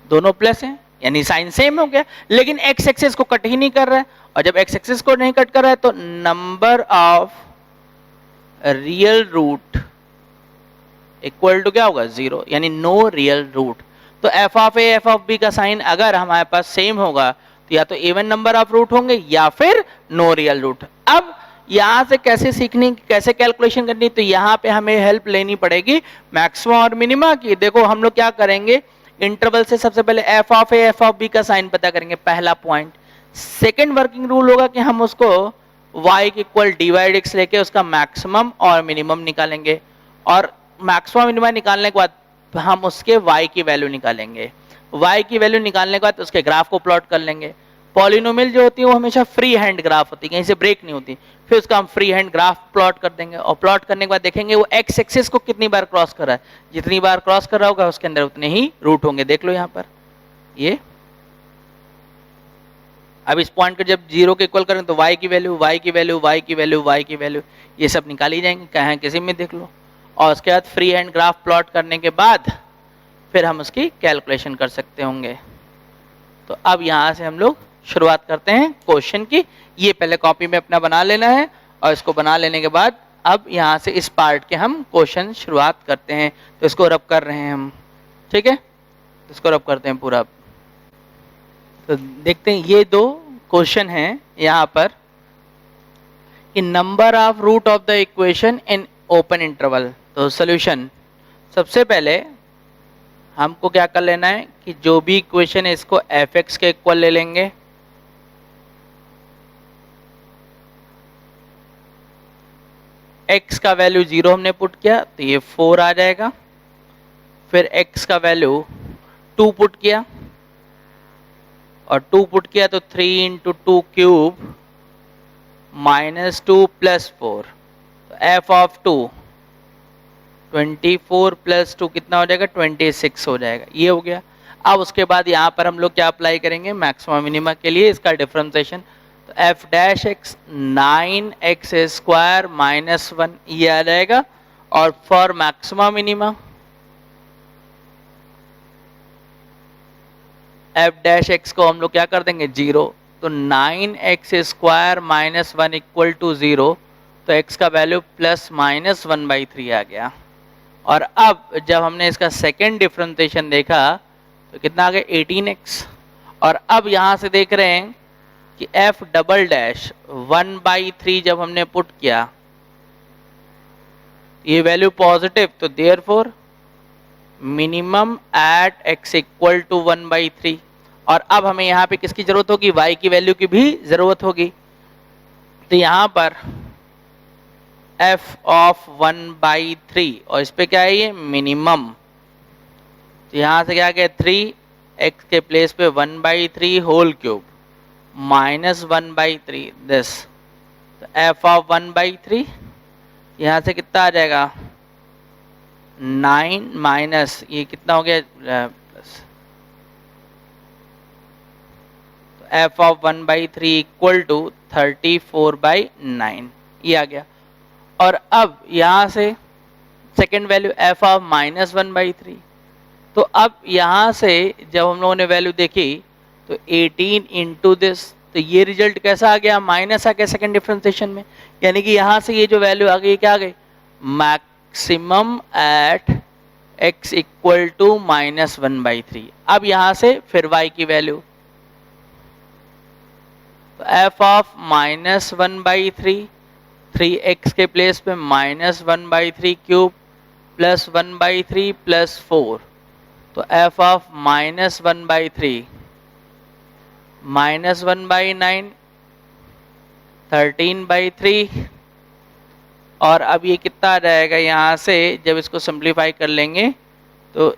दोनों प्लस हैं यानी साइन सेम हो गया, लेकिन एक्स एक्सिस को कट ही नहीं कर रहा है, और जब एक्स एक्सिस को नहीं कट कर रहा है तो number of real root equal to क्या होगा, 0, यानी नो रियल रूट। तो f of a f of b का साइन अगर हमारे पास सेम होगा तो या तो इवन नंबर ऑफ रूट होंगे या फिर नो रियल रूट। अब यहां से कैसे सीखनी, कैसे कैलकुलेशन करनी, तो यहां पे हमें हेल्प लेनी पड़ेगी मैक्सिमम और मिनिमा की। देखो हम लोग क्या करेंगे, इंटरवल से सबसे पहले f of a f of b का साइन पता करेंगे, पहला पॉइंट। सेकंड वर्किंग रूल होगा कि हम उसको y इक्वल डिवाइड x लेके उसका मैक्सिमम और मिनिमम निकालेंगे, और मैक्सिमम मिनिमम निकालने के बाद हम उसके y की वैल्यू निकालेंगे। y की वैल्यू निकालने के बाद उसके ग्राफ को प्लॉट कर लेंगे। पॉलिनोमियल जो होती है वो हमेशा फ्री हैंड ग्राफ होती है, कहीं से ब्रेक नहीं होती, फिर उसका हम फ्री हैंड ग्राफ प्लॉट कर देंगे, और प्लॉट करने के बाद देखेंगे वो एक्स एक्सिस को कितनी बार क्रॉस कर रहा है, जितनी बार क्रॉस कर रहा होगा उसके अंदर उतने ही रूट होंगे। देख लो यहाँ पर ये, अब इस पॉइंट को जब 0 के इक्वल करें तो y की वैल्यू y की वैल्यू y की वैल्यू y की वैल्यू ये सब निकाली जाएंगे, कहीं किसी में देख लो, और उसके बाद फ्री हैंड ग्राफ प्लॉट करने के बाद फिर हम उसकी कैलकुलेशन कर सकते होंगे। तो अब यहाँ से हम लोग शुरुआत करते हैं क्वेश्चन की। ये पहले कॉपी में अपना बना लेना है, और इसको बना लेने के बाद अब यहाँ से इस पार्ट के हम क्वेश्चन शुरुआत करते हैं। तो इसको रब कर रहे हैं हम, ठीक है, इसको रब करते हैं पूरा। तो देखते हैं ये दो क्वेश्चन हैं यहाँ पर, कि number of root of the equation in open interval. तो सॉल्यूशन, सबसे पहले हमको क्या कर लेना है कि जो भी इक्वेशन है इसको एफ एक्स के इक्वल ले लेंगे। x का वैल्यू 0 हमने पुट किया तो ये 4 आ जाएगा। फिर x का वैल्यू 2 पुट किया और 2 पुट किया तो 3 इंटू 2 क्यूब माइनस 2 प्लस 4, तो f ऑफ 2 24 प्लस 2 कितना हो जाएगा 26 हो जाएगा। ये हो गया। अब उसके बाद यहाँ पर हम लोग क्या अप्लाई करेंगे मैक्सिमम मिनिमा के लिए इसका डिफरेंशिएशन, तो F dash x 9x square minus 1 ये आ जाएगा। और for maximum minima f dash x को हम लोग क्या कर देंगे 0, तो 9x square minus 1 equal to 0, तो x का वैल्यू प्लस माइनस 1/3 आ गया। और अब जब हमने इसका सेकेंड डिफरेंशिएशन देखा तो कितना आ गया 18x। और अब यहाँ से देख रहे हैं कि f डबल डैश 1/3 जब हमने पुट किया ये वैल्यू पॉजिटिव, तो therefore minimum at x equal to 1/3। और अब हमें यहाँ पे किसकी जरूरत होगी y की वैल्यू की भी जरूरत होगी। तो यहाँ पर f ऑफ 1/3 और इस पे क्या है ये मिनिमम, तो यहाँ से क्या गया 3x के प्लेस पे 1/3 होल क्यूब माइनस 1/3 दिस, तो f ऑफ 1/3 यहाँ से कितना आ जाएगा 9 माइनस ये कितना हो गया प्लस, तो f ऑफ 1/3 इक्वल टू 34/9 ये आ गया। और अब यहाँ से second value f of minus 1/3, तो अब यहाँ से जब हम लोगों ने वैल्यू देखी तो 18 इंटू दिस, तो ये रिजल्ट कैसा आ गया माइनस आ गया सेकेंड डिफरेंशिएशन में, यानी कि यहाँ से ये जो वैल्यू आ गई क्या आ गई maximum at x equal to minus 1/3। अब यहाँ से फिर y की वैल्यू, तो f ऑफ माइनस 1/3 3x के प्लेस पे माइनस 1/3 क्यूब प्लस 1/3 प्लस 4, तो f ऑफ माइनस 1/3 माइनस 1/9 13/3। और अब ये कितना आ जाएगा यहाँ से जब इसको सिंप्लीफाई कर लेंगे तो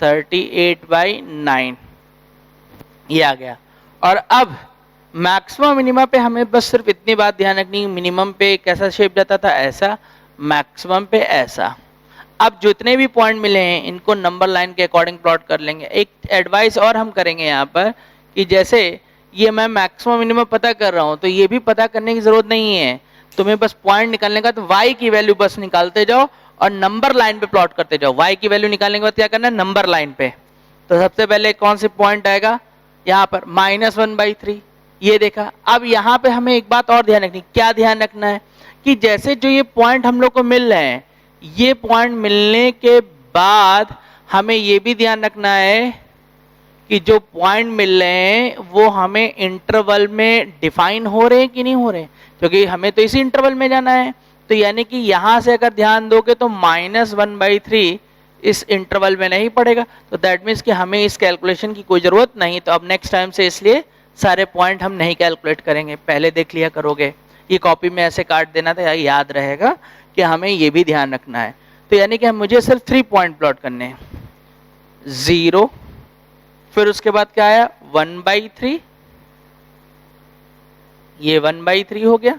38/9 ये आ गया। और अब मैक्सिमम मिनिमा पे हमें बस सिर्फ इतनी बात ध्यान रखनी, मिनिमम पे कैसा शेप जाता था ऐसा, मैक्सिमम पे ऐसा। अब जितने भी पॉइंट मिले हैं इनको नंबर लाइन के अकॉर्डिंग प्लॉट कर लेंगे। एक एडवाइस और हम करेंगे यहाँ पर कि जैसे ये मैं मैक्सिमम मिनिमम पता कर रहा हूँ तो ये भी पता करने की जरूरत नहीं है, तुम्हें बस पॉइंट निकालने का, तो y की वैल्यू बस निकालते जाओ और नंबर लाइन पे प्लॉट करते जाओ। y की वैल्यू निकालने के बाद क्या करना है नंबर लाइन पे, तो सबसे पहले कौन से पॉइंट आएगा यहाँ पर माइनस 1/3 ये देखा। अब यहाँ पे हमें एक बात और ध्यान रखनी, क्या ध्यान रखना है कि जैसे जो ये पॉइंट हम लोग को मिल रहे हैं, ये पॉइंट मिलने के बाद हमें ये भी ध्यान रखना है कि जो पॉइंट मिल रहे हैं वो हमें इंटरवल में डिफाइन हो रहे हैं कि नहीं हो रहे हैं, क्योंकि हमें तो इसी इंटरवल में जाना है। तो यानी कि यहाँ से अगर ध्यान दोगे तो माइनस 1/3 इस इंटरवल में नहीं पड़ेगा, तो दैट मीन्स कि हमें इस कैलकुलेशन की कोई ज़रूरत नहीं। तो अब नेक्स्ट टाइम से इसलिए सारे पॉइंट हम नहीं कैलकुलेट करेंगे, पहले देख लिया करोगे, ये कॉपी में ऐसे काट देना था, याद रहेगा कि हमें ये भी ध्यान रखना है। तो यानी कि मुझे सिर्फ 3 पॉइंट प्लॉट करने हैं, 0, फिर उसके बाद क्या आया 1/3, ये 1/3 हो गया,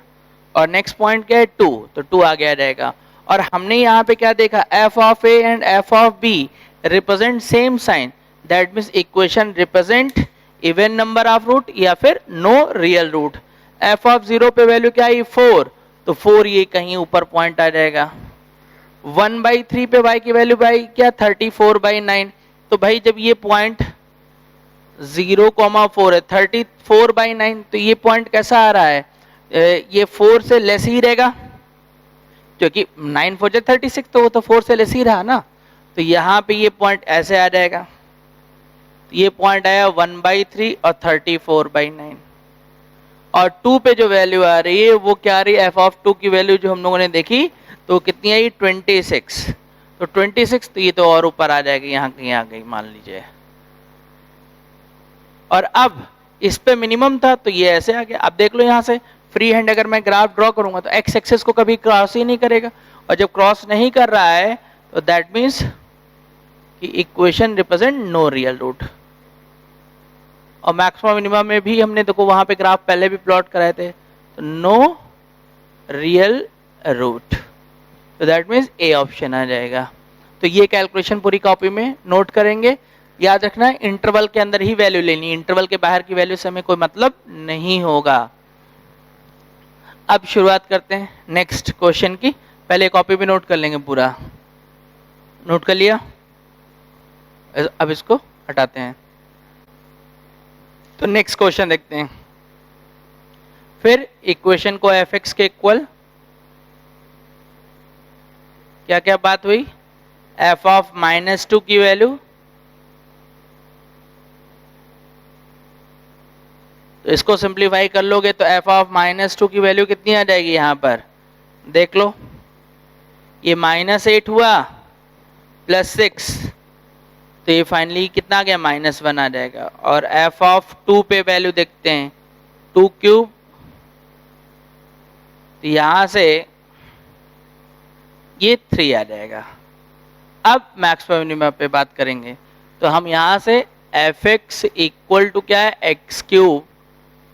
और नेक्स्ट पॉइंट क्या है 2, तो 2 आगे आ जाएगा। और हमने यहाँ पे क्या देखा f of a and f of b represent same sign, that means equation represent even number of root या फिर no real root. f of 0 पे वैल्यू क्या आई 4, तो 4 ये कहीं ऊपर पॉइंट आ जाएगा। 1/3 पे y की वैल्यू भाई क्या 34/9, तो भाई जब ये पॉइंट 0,4 है 34/9, तो ये पॉइंट कैसा आ रहा है, ये 4 से लेस ही रहेगा, क्योंकि 9 4 36, तो वो तो 4 से लेस ही रहा ना। तो यहाँ पे ये पॉइंट ऐसे आ जाएगा, तो ये पॉइंट आया 1/3 और 34/9। और 2 पे जो वैल्यू आ रही है वो क्या आ रही है, एफ ऑफ 2 की वैल्यू जो हम लोगों ने देखी तो कितनी आई 26। तो 26 तो ये तो और ऊपर आ जाएगी, यहाँ कहीं आ गई मान लीजिए। और अब इस पे मिनिमम था तो ये ऐसे आ गया। अब देख लो यहाँ से फ्री हैंड अगर मैं ग्राफ ड्रॉ करूंगा तो एक्स एक्सेस को कभी क्रॉस ही नहीं करेगा, और जब क्रॉस नहीं कर रहा है तो दैट मीन्स कि equation represent no real root. और मैक्सिमम मिनिमम में भी हमने देखो वहां पे ग्राफ पहले भी प्लॉट कराए थे, तो नो रियल रूट, तो दैट मीन्स ए ऑप्शन आ जाएगा। तो ये कैलकुलेशन पूरी कॉपी में नोट करेंगे। याद रखना इंटरवल के अंदर ही वैल्यू लेनी, इंटरवल के बाहर की वैल्यू से हमें कोई मतलब नहीं होगा। अब शुरुआत करते हैं नेक्स्ट क्वेश्चन की। पहले कॉपी पे नोट कर लेंगे, पूरा नोट कर लिया। अब इसको हटाते हैं। तो नेक्स्ट क्वेश्चन देखते हैं। फिर इक्वेशन को एफ एक्स के इक्वल क्या क्या बात हुई, एफ ऑफ -2 की वैल्यू, तो इसको सिंप्लीफाई कर लोगे तो एफ ऑफ -2 की वैल्यू कितनी आ जाएगी, यहां पर देख लो ये -8 हुआ +6, तो ये फाइनली कितना आ गया -1 आ जाएगा। और एफ ऑफ 2 पे वैल्यू देखते हैं 2 क्यूब, तो यहां से ये 3 आ जाएगा। अब मैक्सिमम मिनिमम पे बात करेंगे तो हम यहां से एफ एक्स इक्वल टू क्या है x cube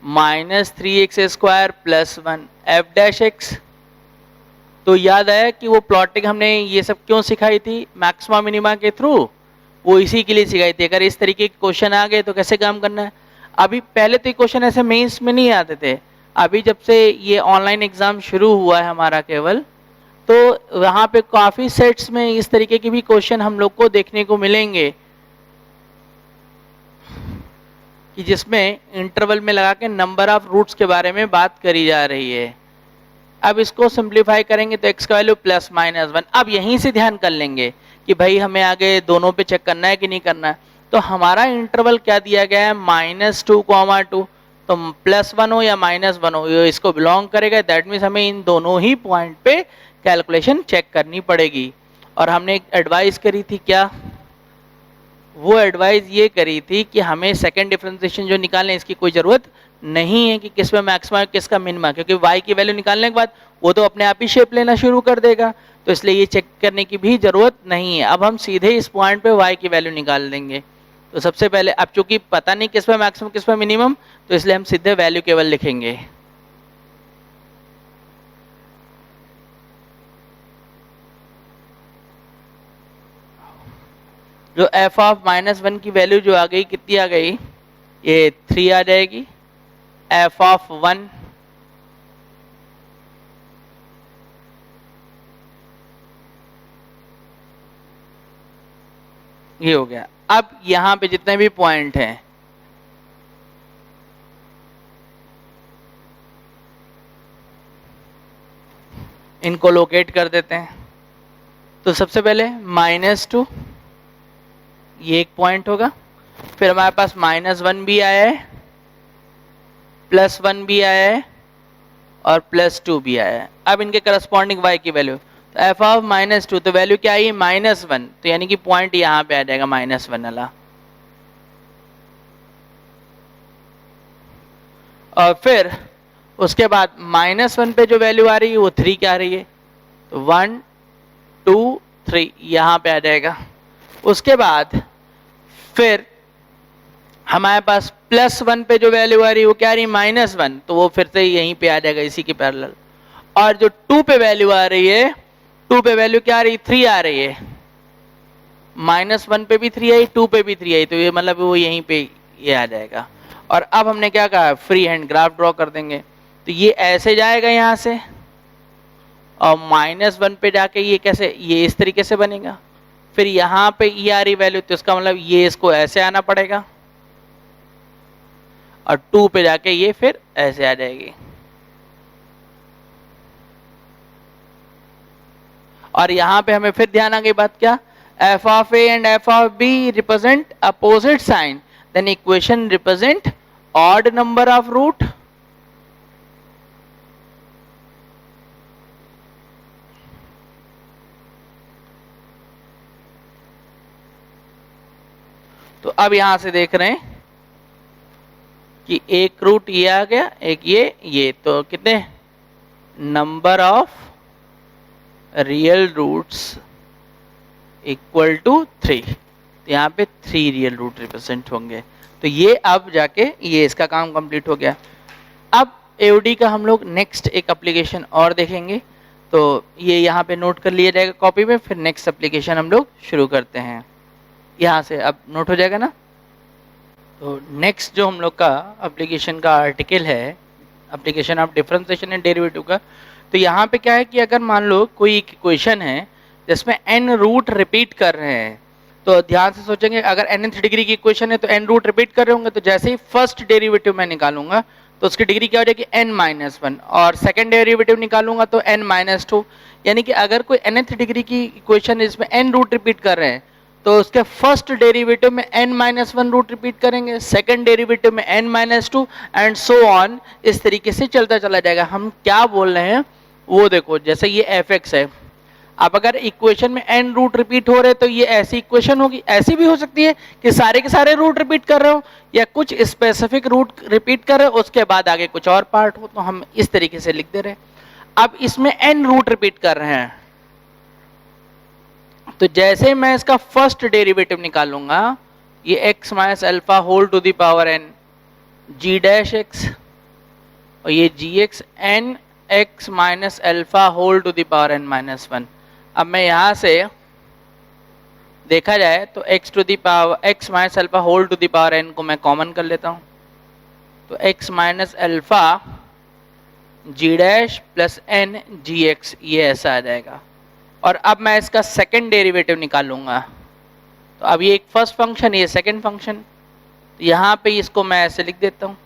-3x² + 1 F dash x. तो याद आया कि वो प्लॉटिंग हमने ये सब क्यों सिखाई थी मैक्सिमा मिनिमा के थ्रू, वो इसी के लिए सिखाई थी। अगर इस तरीके के क्वेश्चन आ गए तो कैसे काम करना है। अभी पहले तो क्वेश्चन ऐसे मेंस में नहीं आते थे, अभी जब से ये ऑनलाइन एग्जाम शुरू हुआ है हमारा केवल, तो वहाँ पे काफ़ी सेट्स में इस तरीके के भी क्वेश्चन हम लोग को देखने को मिलेंगे कि जिसमें इंटरवल में लगा के नंबर ऑफ रूट्स के बारे में बात करी जा रही है। अब इसको सिंप्लीफाई करेंगे तो x का वैल्यू +-1। अब यहीं से ध्यान कर लेंगे कि भाई हमें आगे दोनों पे चेक करना है कि नहीं करना है। तो हमारा इंटरवल क्या दिया गया है -2, तो +1 हो या -1 हो ये इसको बिलोंग करेगा। दैट मीन्स हमें इन दोनों ही पॉइंट पे कैलकुलेशन चेक करनी पड़ेगी। और हमने एक एडवाइस करी थी क्या, वो एडवाइस ये करी थी कि हमें सेकंड डिफरेंशिएशन जो निकालने इसकी कोई ज़रूरत नहीं है कि किस में मैक्सिमा किसका मिनिमा, क्योंकि y की वैल्यू निकालने के बाद वो तो अपने आप ही शेप लेना शुरू कर देगा, तो इसलिए ये चेक करने की भी ज़रूरत नहीं है। अब हम सीधे इस पॉइंट पे y की वैल्यू निकाल देंगे। तो सबसे पहले अब चूंकि पता नहीं किस में मैक्सिमम किस में मिनिमम, तो इसलिए हम सीधे वैल्यू केवल लिखेंगे। जो एफ ऑफ -1 की वैल्यू जो आ गई कितनी आ गई, ये 3 आ जाएगी। एफ ऑफ 1 ये हो गया। अब यहां पे जितने भी पॉइंट हैं इनको लोकेट कर देते हैं। तो सबसे पहले -2 ये एक पॉइंट होगा, फिर हमारे पास -1 भी आया है, +1 भी आया है और +2 भी आया है। अब इनके करस्पॉन्डिंग y की वैल्यू, तो एफ ऑफ -2 तो वैल्यू क्या आई -1, तो यानी कि पॉइंट यहाँ पे आ जाएगा -1 वाला। और फिर उसके बाद -1 पे जो वैल्यू आ रही है वो 3 क्या आ रही है, तो 1 2 3 यहाँ पे आ जाएगा। उसके बाद फिर हमारे पास +1 पे जो वैल्यू आ रही है वो क्या आ रही है -1, तो वो फिर से यहीं पे आ जाएगा इसी के पैरेलल। और जो 2 पे वैल्यू आ रही है, 2 पे वैल्यू क्या आ रही है 3 आ रही है, -1 पे भी 3 आई 2 पे भी 3 आई, तो ये मतलब वो यहीं पे ये आ जाएगा। और अब हमने क्या कहा फ्री हैंड ग्राफ ड्रॉ कर देंगे, तो ये ऐसे जाएगा यहाँ से और -1 पे जाके ये कैसे ये इस तरीके से बनेगा। फिर यहाँ पे ये आ रही वैल्यू, तो इसका मतलब ये इसको ऐसे आना पड़ेगा और 2 पे जाके ये फिर ऐसे आ जाएगी। और यहाँ पे हमें फिर ध्यान आ गई बात क्या, f of a and f of b represent opposite sign, then equation represent odd number of root. तो अब यहां से देख रहे हैं कि एक रूट ये आ गया, एक ये, तो कितने number of real roots equal to 3। यहाँ पे 3 रियल रूट रिप्रेजेंट होंगे। तो ये अब जाके ये इसका काम कंप्लीट हो गया। अब एओडी का हम लोग नेक्स्ट एक एप्लीकेशन और देखेंगे, तो ये यहाँ पे नोट कर लिया जाएगा कॉपी में, फिर नेक्स्ट एप्लीकेशन हम लोग शुरू करते हैं। यहाँ से अब नोट हो जाएगा ना। तो नेक्स्ट जो हम लोग का एप्लीकेशन का आर्टिकल है, application of differentiation and derivative का, तो यहाँ पे क्या है कि अगर मान लो कोई इक्वेशन है जिसमें n रूट रिपीट कर रहे हैं, तो ध्यान से सोचेंगे, अगर nth डिग्री की इक्वेशन है तो n रूट रिपीट कर रहे होंगे, तो जैसे ही फर्स्ट डेरिवेटिव मैं निकालूंगा तो उसकी डिग्री क्या हो जाएगी n-1, और सेकंड डेरिवेटिव निकालूंगा तो n-2। यानी कि अगर कोई nth डिग्री की इक्वेशन है जिसमें n रूट रिपीट कर रहे हैं, तो उसके फर्स्ट डेरिवेटिव में n-1 रूट रिपीट करेंगे, सेकंड डेरिवेटिव में n-2 एंड सो ऑन, इस तरीके से चलता चला जाएगा। हम क्या बोल रहे हैं वो देखो, जैसे ये f(x) है, अब अगर इक्वेशन में n रूट रिपीट हो रहे तो ये ऐसी इक्वेशन होगी। ऐसी भी हो सकती है कि सारे के सारे रूट रिपीट कर रहे हो, या कुछ स्पेसिफिक रूट रिपीट कर रहे हो उसके बाद आगे कुछ और पार्ट हो, तो हम इस तरीके से लिख दे रहे हैं। अब इसमें n रूट रिपीट कर रहे हैं, तो जैसे मैं इसका फर्स्ट डेरिवेटिव निकालूंगा, ये x minus alpha whole to the power n g dash x, और ये gx n x minus alpha whole to the power n-1। अब मैं यहां से देखा जाए तो x to the power x minus alpha whole to the power n को मैं कॉमन कर लेता हूं, तो x minus alpha g dash plus n gx, ये ऐसा आ जाएगा। और अब मैं इसका सेकंड डेरिवेटिव निकालूंगा, तो अब ये एक फर्स्ट फंक्शन, ये सेकंड फंक्शन, तो यहाँ पे इसको मैं ऐसे लिख देता हूँ,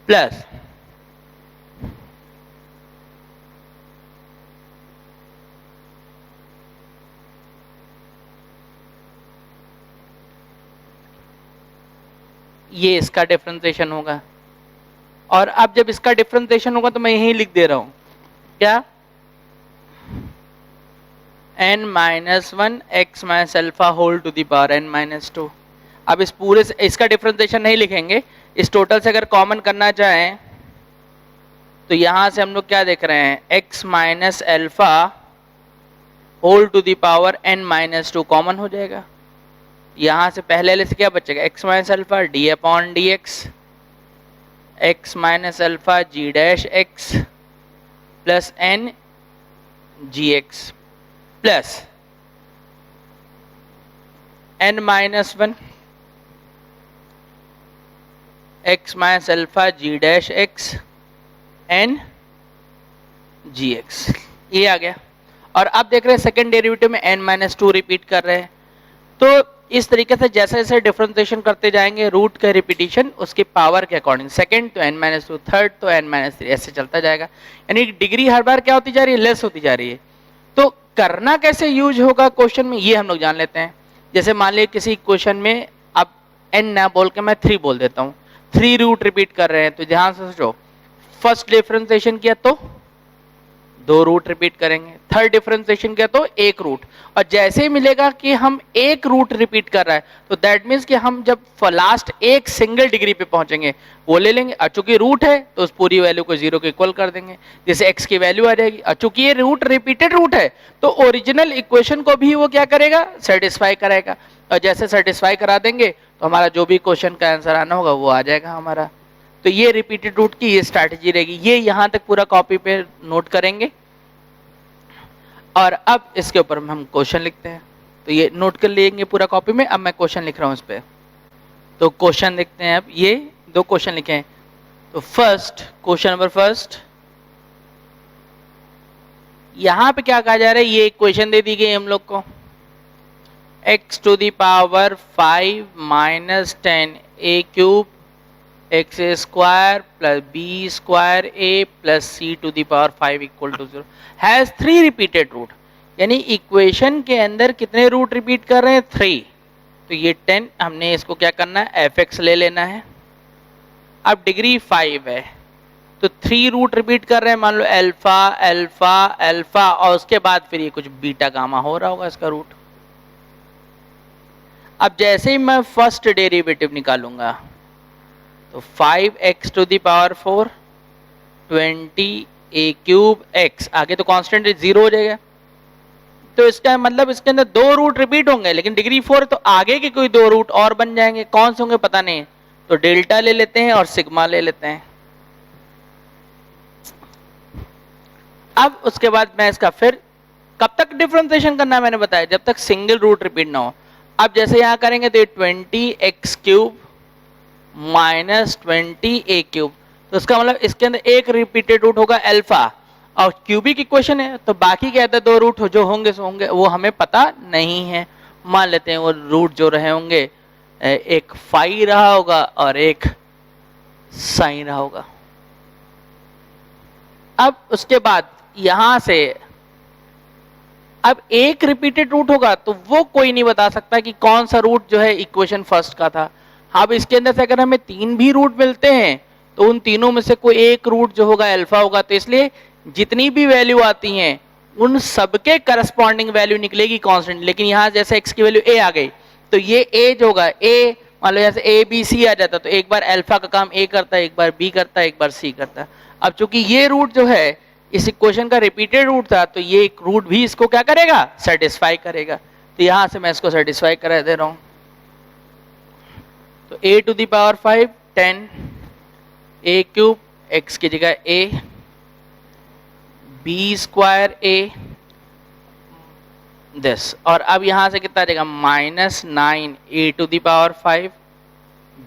प्लस ये इसका डिफरेंशिएशन होगा। और अब जब इसका डिफरेंशिएशन होगा तो मैं यही लिख दे रहा हूं, क्या n-1 x minus alpha whole to the power n-2। अब इस पूरे से इसका डिफरेंशिएशन नहीं लिखेंगे, इस टोटल से अगर कॉमन करना चाहें तो यहां से हम लोग क्या देख रहे हैं, x minus alpha whole to the power n-2 common हो जाएगा। यहां से पहले वाले से क्या बचेगा, x minus alpha d upon D x, x minus alpha g dash x plus n gx plus n-1 x minus alpha g dash x n gx, ये आ गया। और अब देख रहे हैं सेकंड डेरिवेटिव में n-2 रिपीट कर रहे हैं, तो इस तरीके से जैसे जैसे डिफरेंशिएशन करते जाएंगे रूट का रिपीटिशन उसके पावर के अकॉर्डिंग, सेकंड तो n-2, थर्ड तो n-3, ऐसे चलता जाएगा। यानी डिग्री हर बार क्या होती जा रही है, लेस होती जा रही है। तो करना कैसे यूज होगा क्वेश्चन में, ये हम लोग जान लेते हैं। जैसे मान लीजिए किसी क्वेश्चन में अब n ना बोल के मैं 3 बोल देता हूँ, 3 रूट रिपीट कर रहे हैं, तो ध्यान से सोचो, फर्स्ट डिफरेंशिएशन किया तो 2 रूट रिपीट करेंगे, थर्ड डिफरेंशिएशन किया तो 1 रूट, और जैसे ही मिलेगा कि हम 1 रूट रिपीट कर रहा है तो दैट मीन्स कि हम जब लास्ट एक सिंगल डिग्री पे पहुंचेंगे वो ले लेंगे, और चूंकि रूट है तो उस पूरी वैल्यू को 0 के इक्वल कर देंगे, जैसे x की वैल्यू आ जाएगी। और चूंकि ये रूट रिपीटेड रूट है तो ओरिजिनल इक्वेशन को भी वो क्या करेगा, सेटिस्फाई कराएगा, और जैसे सेटिस्फाई करा देंगे तो हमारा जो भी क्वेश्चन का आंसर आना होगा वो आ जाएगा हमारा। तो ये रिपीटेड रूट की ये स्ट्रैटेजी रहेगी, ये यहां तक पूरा कॉपी पे नोट करेंगे। और अब इसके ऊपर हम क्वेश्चन लिखते हैं, तो ये नोट कर लेंगे पूरा कॉपी में। अब मैं क्वेश्चन लिख रहा हूं इस पे, तो क्वेश्चन लिखते हैं। अब ये 2 क्वेश्चन लिखे हैं, तो फर्स्ट क्वेश्चन नंबर फर्स्ट, यहां पे क्या कहा जा रहा है, ये इक्वेशन दे दी गई हम लोग को, x to the power 5 minus 10 a cube x square plus b square a plus c to the power 5 equal to 0 has 3 repeated root. यानी इक्वेशन के अंदर कितने रूट रिपीट कर रहे हैं, 3, तो ये 10, हमने इसको क्या करना है, f(x) ले लेना है। अब डिग्री 5 है तो 3 रूट रिपीट कर रहे हैं, मान लो अल्फा अल्फा अल्फा, और उसके बाद फिर ये कुछ बीटा गामा हो रहा होगा इसका रूट। अब जैसे ही मैं फर्स्ट डेरिवेटिव निकालूंगा तो 5x to the power 4 20a cube x, आगे तो कांस्टेंट 0 हो जाएगा, तो इसका मतलब इसके अंदर 2 रूट रिपीट होंगे, लेकिन डिग्री 4 तो आगे के कोई 2 रूट और बन जाएंगे, कौन से होंगे पता नहीं, तो डेल्टा ले लेते हैं और सिग्मा ले लेते हैं। अब उसके बाद मैं इसका फिर कब तक डिफरेंशिएशन करना है मैंने बताया, जब तक सिंगल रूट रिपीट ना हो। अब जैसे यहां करेंगे तो 20x cube minus 20a cube, तो इसका मतलब इसके अंदर एक रिपीटेड रूट होगा अल्फा, और क्यूबिक इक्वेशन है तो बाकी के अंदर 2 रूट जो होंगे सो होंगे, वो हमें पता नहीं है। मान लेते हैं वो रूट जो रहे होंगे, एक फाई रहा होगा और एक साइन रहा होगा। अब उसके बाद यहां से अब एक रिपीटेड रूट होगा, तो वो कोई नहीं बता सकता कि कौन सा रूट जो है इक्वेशन फर्स्ट का था। अब इसके अंदर से अगर हमें 3 भी रूट मिलते हैं तो उन तीनों में से कोई एक रूट जो होगा अल्फा होगा, तो इसलिए जितनी भी वैल्यू आती हैं उन सबके करस्पॉन्डिंग वैल्यू निकलेगी कांस्टेंट। लेकिन यहाँ जैसे x की वैल्यू a आ गई, तो ये a जो होगा a, मान लो जैसे a b c आ जाता, तो एक बार अल्फा का काम a करता है, एक बार b करता है, एक बार c करता है। अब चूंकि ये रूट जो है इस इक्वेशन का रिपीटेड रूट था, तो ये एक रूट भी इसको क्या करेगा, सेटिस्फाई करेगा। तो यहां से मैं इसको सेटिस्फाई करा दे रहा हूं। तो a to the power 5 10 a cube x की जगह a, b square a this, और अब यहां से कितना आ जाएगा minus 9 a to the power 5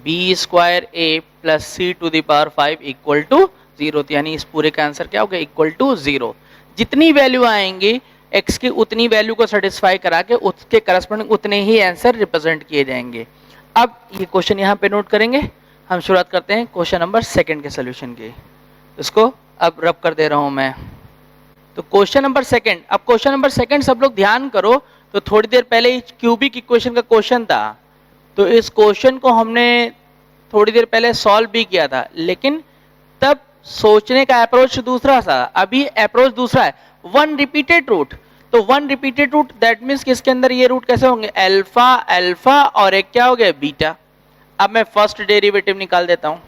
b square a plus c to the power 5 equal to 0। यानी इस पूरे का आंसर क्या होगा, इक्वल टू 0। जितनी वैल्यू आएंगी x की उतनी वैल्यू को सेटिस्फाई करा के उसके करस्पॉन्डिंग उतने ही आंसर रिप्रेजेंट किए जाएंगे। अब ये क्वेश्चन यहाँ पे नोट करेंगे। हम शुरुआत करते हैं क्वेश्चन नंबर 2 के सोल्यूशन की। इसको अब रब कर दे रहा हूं मैं। तो क्वेश्चन नंबर 2, अब क्वेश्चन नंबर 2 सब लोग ध्यान करो, तो थोड़ी देर पहले क्यूबिक इक्वेशन का क्वेश्चन था, तो इस क्वेश्चन को हमने थोड़ी देर पहले सॉल्व भी किया था, लेकिन तब सोचने का अप्रोच दूसरा था, अभी अप्रोच दूसरा है, 1 रिपीटेड रूट। तो 1 रिपीटेड रूट दैट मीन्स कि इसके अंदर ये रूट कैसे होंगे, अल्फा अल्फा और एक क्या हो गया बीटा। अब मैं फर्स्ट डेरिवेटिव निकाल देता हूं।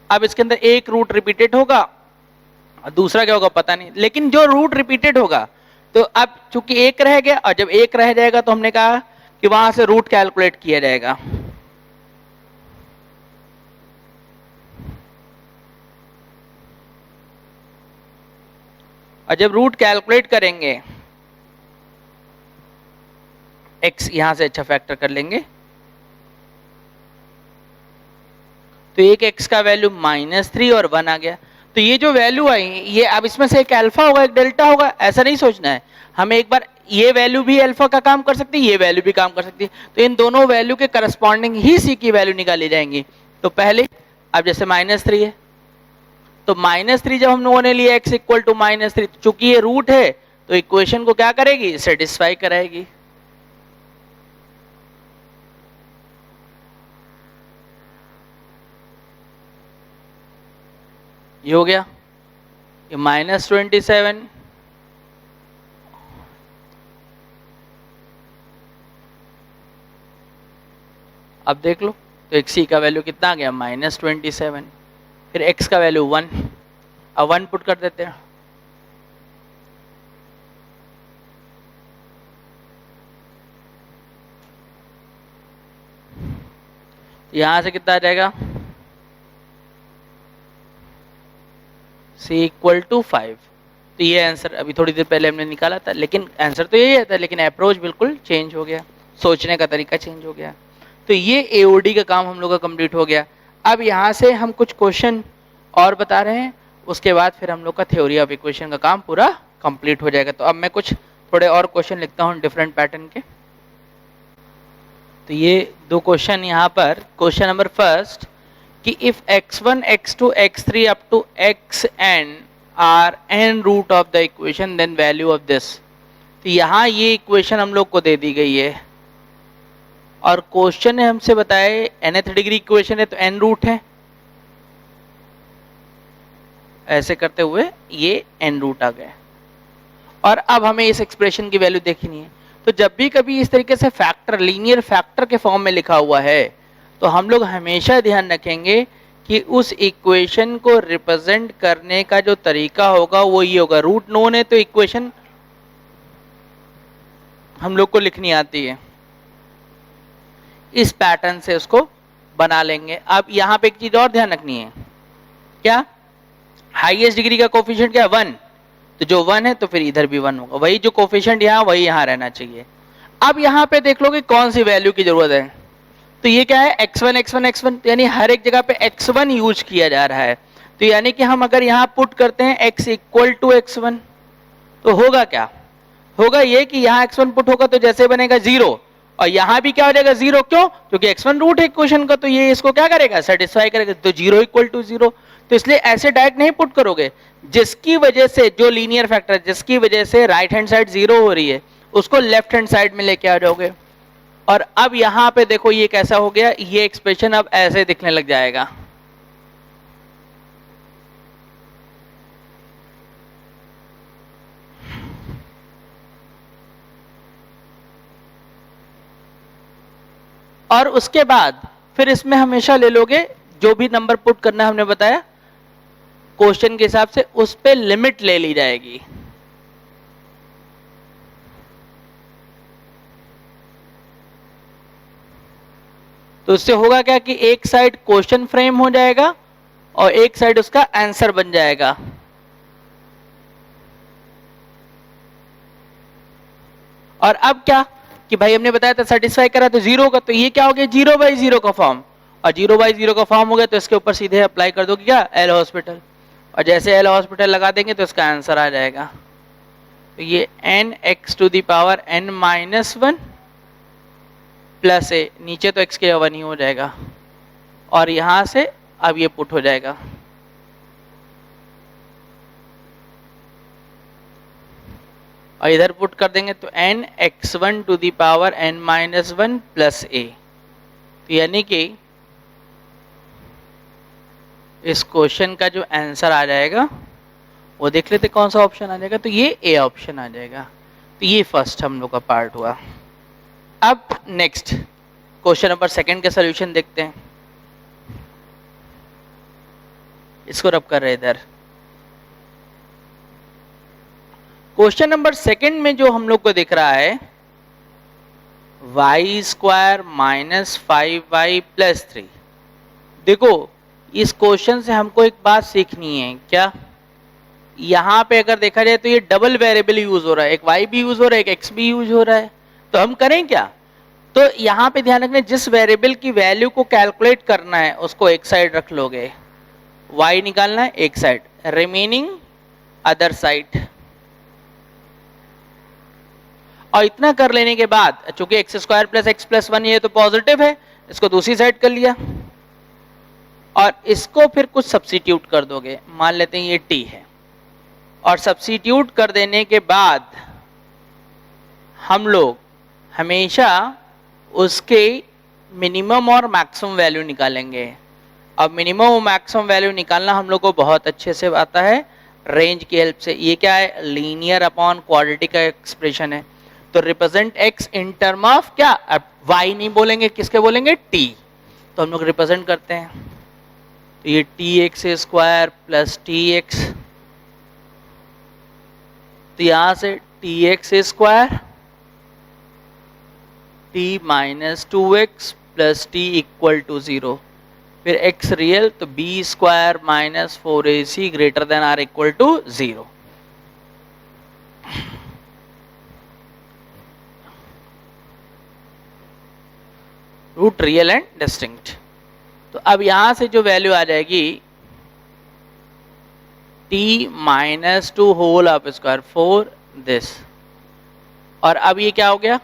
अब इसके अंदर एक रूट रिपीटेड होगा, दूसरा क्या होगा पता नहीं, लेकिन जो रूट रिपीटेड होगा, तो अब चूंकि एक रह गया, और जब एक रह जाएगा तो हमने कहा कि वहां से रूट कैलकुलेट किया जाएगा। और जब रूट कैलकुलेट करेंगे, x यहां से अच्छा फैक्टर कर लेंगे, तो एक x का वैल्यू -3 और 1 आ गया। तो ये जो वैल्यू आई, ये अब इसमें से एक अल्फा होगा एक डेल्टा होगा, ऐसा नहीं सोचना है हमें। एक बार ये वैल्यू भी अल्फा का काम कर सकती है, ये वैल्यू भी काम कर सकती है, तो इन दोनों वैल्यू के करस्पॉन्डिंग ही c की वैल्यू निकाली जाएंगी। तो पहले अब जैसे -3 है, तो -3 जब हम लोगों ने लिया x इक्वल टू -3, चूंकि ये रूट है तो इक्वेशन को क्या करेगी, सेटिस्फाई कराएगी। ये हो गया, ये -27, अब देख लो, तो एक c का वैल्यू कितना आ गया, -27, फिर x का वैल्यू 1, अब 1 पुट कर देते हैं। यहां से कितना आ जाएगा, c इक्वल टू 5। तो ये आंसर अभी थोड़ी देर पहले हमने निकाला था, लेकिन आंसर तो यही आता है, लेकिन अप्रोच बिल्कुल चेंज हो गया, सोचने का तरीका चेंज हो गया। तो ये एओडी का काम हम लोग का कंप्लीट हो गया। अब यहाँ से हम कुछ क्वेश्चन और बता रहे हैं, उसके बाद फिर हम लोग का थ्योरी ऑफ इक्वेशन का काम पूरा कंप्लीट हो जाएगा। तो अब मैं कुछ थोड़े और क्वेश्चन लिखता हूँ डिफरेंट पैटर्न के। तो ये 2 क्वेश्चन यहाँ पर, क्वेश्चन नंबर 1 कि if x1 x2 x3 up to xn are n root of the equation then value of this. तो यहाँ ये इक्वेशन हम लोग को दे दी गई है, और क्वेश्चन ने हमसे बताया nth डिग्री इक्वेशन है तो n रूट है, ऐसे करते हुए ये n रूट आ गया। और अब हमें इस एक्सप्रेशन की वैल्यू देखनी है। तो जब भी कभी इस तरीके से फैक्टर, लीनियर फैक्टर के फॉर्म में लिखा हुआ है, तो हम लोग हमेशा ध्यान रखेंगे कि उस इक्वेशन को रिप्रेजेंट करने का जो तरीका होगा वो ये होगा। रूट नोन है तो इक्वेशन हम लोग को लिखनी आती है, इस पैटर्न से उसको बना लेंगे। अब यहाँ पे एक चीज और ध्यान रखनी है, क्या हाईएस्ट डिग्री का कोफिशिएंट क्या 1, तो जो 1 है तो फिर इधर भी 1 होगा, वही जो कोफिशिएंट यहाँ वही यहाँ रहना चाहिए। अब यहाँ पे देख लो कि कौन सी वैल्यू की जरूरत है, तो ये क्या है x1 x1 x1, यानी हर एक जगह पे x1 यूज किया जा रहा है। तो यानी कि हम अगर यहाँ पुट करते हैं x इक्वल टू x1, तो होगा क्या, होगा ये कि यहाँ x1 पुट होगा तो जैसे बनेगा 0, और यहाँ भी क्या हो जाएगा 0, क्यों, क्योंकि x1 रूट है इक्वेशन का, तो ये इसको क्या करेगा, सेटिस्फाई करेगा, तो 0 इक्वल टू 0। तो इसलिए ऐसे डायरेक्ट नहीं पुट करोगे, जिसकी वजह से जो लीनियर फैक्टर जिसकी वजह से राइट हैंड साइड 0 हो रही है उसको लेफ्ट हैंड साइड में लेके आ जाओगे। और अब यहां पे देखो ये कैसा हो गया, ये एक्सप्रेशन अब ऐसे दिखने लग जाएगा। और उसके बाद फिर इसमें हमेशा ले लोगे जो भी नंबर पुट करना हमने बताया क्वेश्चन के हिसाब से, उस पे लिमिट ले ली जाएगी। तो इससे होगा क्या कि एक साइड क्वेश्चन फ्रेम हो जाएगा और एक साइड उसका आंसर बन जाएगा। और अब क्या कि भाई हमने बताया था सेटिस्फाई करा तो 0 का, तो ये क्या हो गया 0/0 का फॉर्म, और 0/0 का फॉर्म हो गया तो इसके ऊपर सीधे अप्लाई कर दोगे क्या एल हॉस्पिटल, और जैसे एल हॉस्पिटल लगा देंगे तो इसका आंसर आ जाएगा। तो ये n(x⁻n-1) प्लस ए, नीचे तो x के 1 ही हो जाएगा, और यहां से अब ये पुट हो जाएगा। और इधर पुट कर देंगे तो n(x1⁻n-1) प्लस ए। तो यानी कि इस क्वेश्चन का जो आंसर आ जाएगा वो देख लेते कौन सा ऑप्शन आ जाएगा, तो ये ए ऑप्शन आ जाएगा। तो ये फर्स्ट हम लोग का पार्ट हुआ। अब नेक्स्ट क्वेश्चन नंबर 2 के सॉल्यूशन देखते हैं। इसको रब कर रहे इधर। क्वेश्चन नंबर 2 में जो हम लोग को दिख रहा है y² - 5y + 3। देखो इस क्वेश्चन से हमको एक बात सीखनी है, क्या, यहाँ पे अगर देखा जाए तो ये डबल वेरिएबल यूज हो रहा है, एक y भी यूज हो रहा है, एक x भी यूज हो रहा है। तो हम करें क्या, तो यहाँ पे ध्यान रखना जिस वेरिएबल की वैल्यू को कैलकुलेट करना है उसको एक साइड रख लोगे, y निकालना है एक साइड, रिमेनिंग अदर साइड। और इतना कर लेने के बाद चूंकि x² + x + 1 ये तो पॉजिटिव है, इसको दूसरी साइड कर लिया और इसको फिर कुछ सब्स्टिट्यूट कर दोगे, मान लेते हैं ये t है, और सब्स्टिट्यूट कर देने के बाद हम लोग हमेशा उसके मिनिमम और मैक्सिमम वैल्यू निकालेंगे। अब मिनिमम और मैक्सिमम वैल्यू निकालना हम लोग को बहुत अच्छे से आता है रेंज की हेल्प से। ये क्या है, लीनियर अपॉन क्वाड्रेटिक का एक्सप्रेशन है। तो represent x in term of क्या, अब y नहीं बोलेंगे, किसके बोलेंगे, t। तो हम लोग रिप्रेजेंट करते हैं, तो ये tx² + tx, तो यहां से tx² t - 2x + t = 0। फिर x रियल तो b² - 4ac > 0। Root real and distinct. तो अब यहां से जो वैल्यू आ जाएगी t - 2 whole of square 4 this, और अब ये क्या हो गया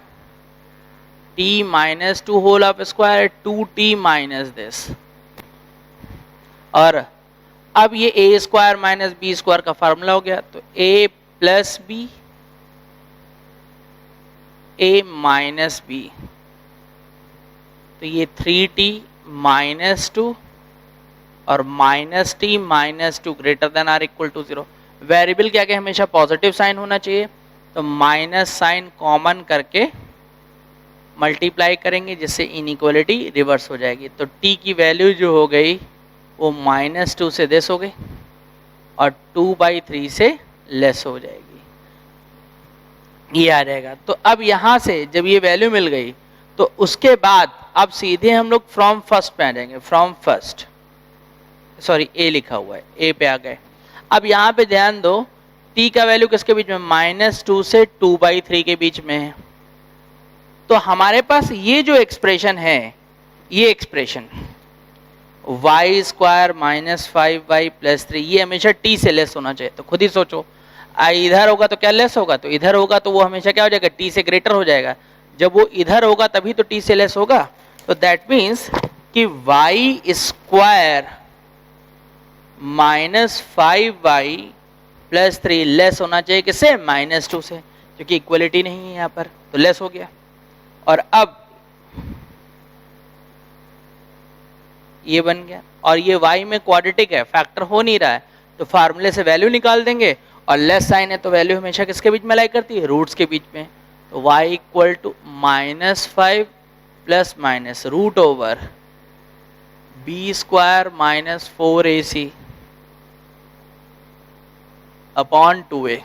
t - 2 whole of square 2t minus this, और अब ये a² - b² का फार्मूला हो गया, तो a + b a - b, तो ये 3t माइनस 2 और minus t minus 2 greater than or equal to 0। Variable क्या क्या हमेशा पॉजिटिव साइन होना चाहिए, तो माइनस साइन कॉमन करके मल्टीप्लाई करेंगे जिससे इनइक्वालिटी रिवर्स हो जाएगी। तो t की वैल्यू जो हो गई वो -2 से लेस हो गई और 2/3 से लेस हो जाएगी, ये आ जाएगा। तो अब यहाँ से जब ये वैल्यू मिल गई तो उसके बाद अब सीधे हम लोग फ्रॉम फर्स्ट पे आ जाएंगे। फ्रॉम फर्स्ट, सॉरी ए लिखा हुआ है, ए पे आ गए। अब यहाँ पे ध्यान दो, t का वैल्यू किसके बीच में, -2 से 2/3 के बीच में है। तो हमारे पास ये जो एक्सप्रेशन है, ये एक्सप्रेशन y² - 5y + 3, ये हमेशा t से लेस होना चाहिए। तो खुद ही सोचो, इधर होगा तो क्या लेस होगा, तो इधर होगा तो वो हमेशा क्या हो जाएगा, t से ग्रेटर हो जाएगा। जब वो इधर होगा तभी तो t से लेस होगा। तो दैट मीन्स कि y² - 5y + 3 लेस होना चाहिए किससे, -2 से, क्योंकि इक्वलिटी नहीं है यहाँ पर, तो लेस हो गया। और अब ये बन गया, और ये y में क्वाड्रेटिक है, फैक्टर हो नहीं रहा है, तो फार्मूले से वैल्यू निकाल देंगे, और लेस साइन है तो वैल्यू हमेशा किसके बीच में लाई करती है, रूट्स के बीच में। तो y equal to -5 plus minus root over b² - 4ac upon 2a।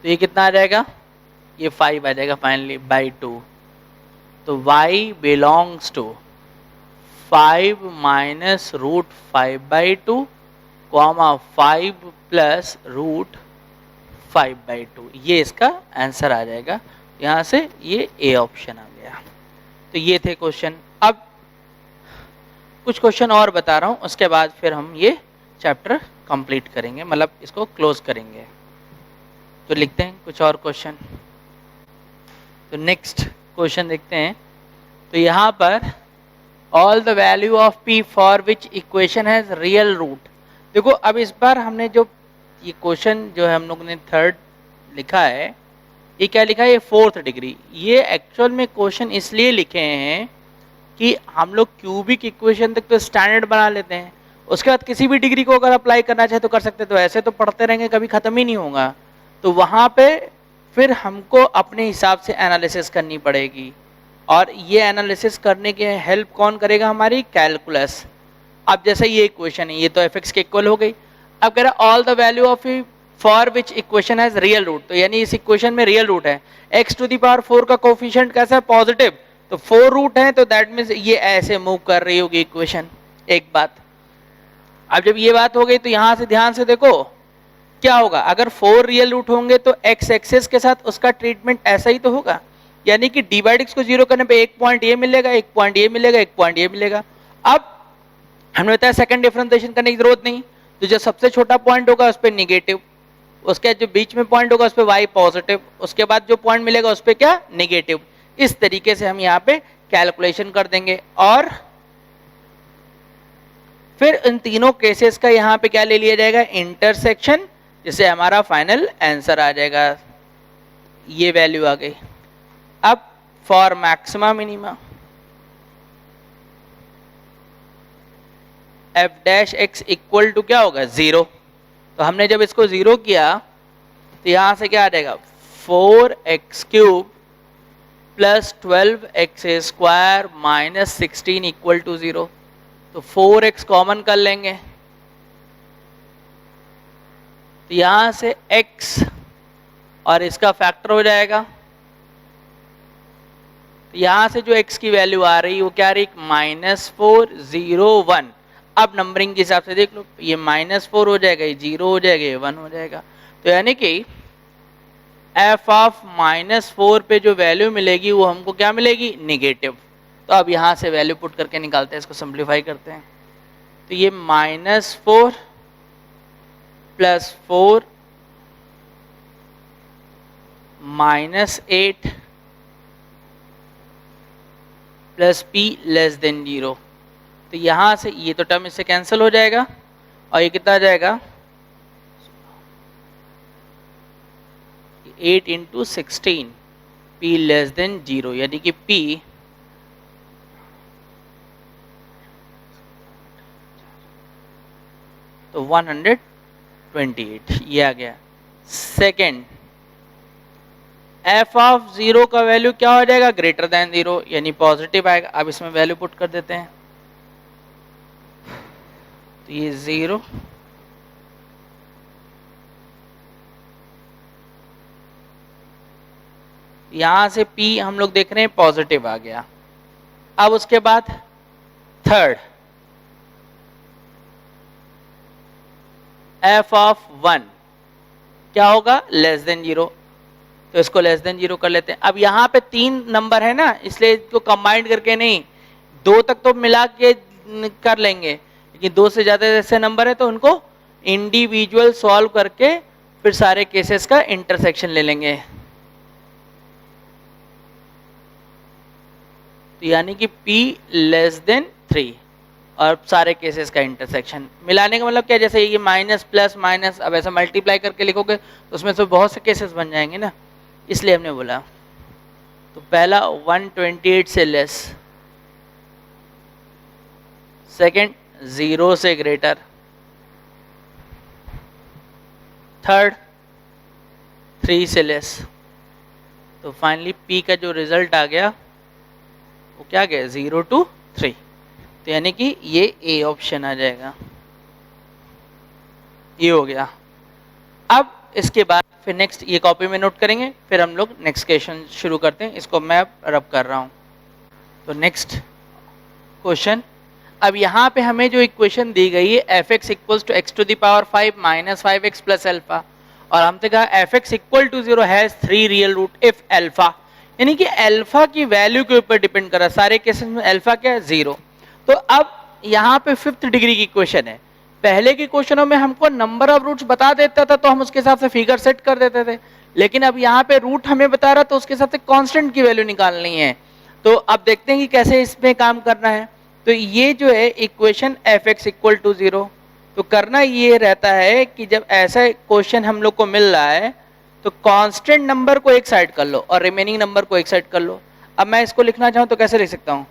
तो ये कितना आ जाएगा, ये 5 आ जाएगा फाइनली बाई 2। तो y बिलोंग्स टू 5 - √5/2 कॉमा 5 + √5/2, ये इसका आंसर आ जाएगा। यहाँ से ये ए ऑप्शन आ गया। तो ये थे क्वेश्चन। अब कुछ क्वेश्चन और बता रहा हूँ, उसके बाद फिर हम ये चैप्टर कंप्लीट करेंगे, मतलब इसको क्लोज करेंगे। तो लिखते हैं कुछ और क्वेश्चन। तो नेक्स्ट क्वेश्चन देखते हैं। तो यहाँ पर all the value of p for which equation has real root. देखो अब इस बार हमने जो ये क्वेश्चन जो है हम लोग ने थर्ड लिखा है, ये क्या लिखा है, ये 4th डिग्री। ये एक्चुअल में क्वेश्चन इसलिए लिखे हैं कि हम लोग क्यूबिक इक्वेशन तक तो स्टैंडर्ड बना लेते हैं, उसके बाद किसी भी डिग्री को अगर अप्लाई करना चाहे तो कर सकते हैं। तो ऐसे तो पढ़ते रहेंगे, कभी खत्म ही नहीं होगा। तो वहाँ पे फिर हमको अपने हिसाब से एनालिसिस करनी पड़ेगी, और ये एनालिसिस करने के हेल्प कौन करेगा, हमारी कैलकुलस। अब जैसे ये इक्वेशन है, ये तो एफ एक्स के इक्वल हो गई। अब कह रहा all the value of for which equation has real root, तो यानी इस इक्वेशन में रियल रूट है। x⁴ का कोफिशिएंट कैसा है, पॉजिटिव, तो 4 रूट है, तो दैट मीन्स ये ऐसे मूव कर रही होगी इक्वेशन। एक बात, अब जब ये बात हो गई तो यहां से ध्यान से देखो क्या होगा। अगर 4 रियल रूट होंगे तो x एक्सिस के साथ उसका ट्रीटमेंट ऐसा ही तो होगा, यानी कि d/x को 0 करने पे एक पॉइंट ये मिलेगा, एक पॉइंट ये मिलेगा, एक पॉइंट ये मिलेगा। अब हमने बताया सेकंड डिफरेंशिएशन करने की जरूरत नहीं, तो जो सबसे छोटा पॉइंट होगा उस पर निगेटिव, उसके जो बीच में पॉइंट होगा उस पर y पॉजिटिव, उसके बाद जो पॉइंट मिलेगा उस पर क्या, नेगेटिव। इस तरीके से हम यहाँ पे कैलकुलेशन कर देंगे, और फिर इन तीनों केसेस का यहाँ पे क्या ले लिया जाएगा, इंटरसेक्शन, जिससे हमारा फाइनल आंसर आ जाएगा। ये वैल्यू आ गई। अब for maxima minima f' equal to क्या होगा, 0। तो हमने जब इसको 0 किया तो यहां से क्या आ जाएगा, 4x³ + 12x² - 16 इक्वल टू 0। तो 4x कॉमन कर लेंगे, तो यहां से x और इसका फैक्टर हो जाएगा। तो यहां से जो x की वैल्यू आ रही है वो क्या आ रही है, -4 0 1। अब नंबरिंग के हिसाब से देख लो, ये -4 हो जाएगा, ये 0 हो जाएगा, ये 1 हो जाएगा। तो यानी कि f ऑफ -4 पे जो वैल्यू मिलेगी वो हमको क्या मिलेगी, निगेटिव। तो अब यहाँ से वैल्यू पुट करके निकालते हैं, इसको सिंप्लीफाई करते हैं। तो ये -4 + 4 -8 + p < 0। तो यहाँ से ये तो टर्म इससे कैंसिल हो जाएगा, और ये कितना आ जाएगा, 8 × 16, p p लेस देन 0, यानी कि p तो 128 ये आ गया। सेकेंड, f ऑफ 0 का वैल्यू क्या हो जाएगा, ग्रेटर देन 0, यानी पॉजिटिव आएगा। अब इसमें वैल्यू पुट कर देते हैं, तो ये 0 यहां से p हम लोग देख रहे हैं पॉजिटिव आ गया। अब उसके बाद थर्ड, f ऑफ 1 क्या होगा, लेस देन 0, तो इसको लेस देन 0 कर लेते हैं। अब यहाँ पे 3 नंबर है ना, इसलिए इसको कंबाइंड करके नहीं, 2 तक तो मिला के कर लेंगे, लेकिन 2 से ज्यादा जैसे नंबर है तो उनको इंडिविजुअल सॉल्व करके फिर सारे केसेस का इंटरसेक्शन ले लेंगे। तो यानी कि p लेस देन 3 और सारे केसेस का इंटरसेक्शन। मिलाने का मतलब क्या, जैसे ये माइनस प्लस माइनस, अब ऐसा मल्टीप्लाई करके लिखोगे तो उसमें से बहुत से केसेस बन जाएंगे ना, इसलिए हमने बोला। तो पहला 128 से लेस, सेकंड 0 से ग्रेटर, थर्ड 3 से लेस। तो फाइनली p का जो रिजल्ट आ गया वो क्या गया, 0 to 3, तो यानी कि ये ए ऑप्शन आ जाएगा। ये हो गया। अब इसके बाद फिर नेक्स्ट ये कॉपी में नोट करेंगे, फिर हम लोग नेक्स्ट क्वेश्चन शुरू करते हैं। इसको मैं रब कर रहा हूं। तो नेक्स्ट क्वेश्चन, अब यहाँ पे हमें जो इक्वेशन दी गई है f x equals to x to the power 5 minus 5x plus alpha, और हमने कहा f x equal to 0 has 3 real root if alpha, यानी कि एल्फा की वैल्यू के ऊपर डिपेंड कर रहा है। सारे केसेस में एल्फा क्या है, 0। तो अब यहाँ पे 5th डिग्री की क्वेश्चन है। पहले के क्वेश्चनों में हमको नंबर ऑफ रूट्स बता देता था तो हम उसके हिसाब से फिगर सेट कर देते थे, लेकिन अब यहाँ पे रूट हमें बता रहा तो उसके हिसाब से कांस्टेंट की वैल्यू निकालनी है। तो अब देखते हैं कि कैसे इसमें काम करना है। तो ये जो है equation f x equal to 0, तो करना ये रहता है कि जब ऐसा क्वेश्चन हम लोग को मिल रहा है तो कांस्टेंट नंबर को एक साइड कर लो और रिमेनिंग नंबर को एक साइड कर लो। अब मैं इसको लिखना चाहूँ तो कैसे लिख सकता हूँ,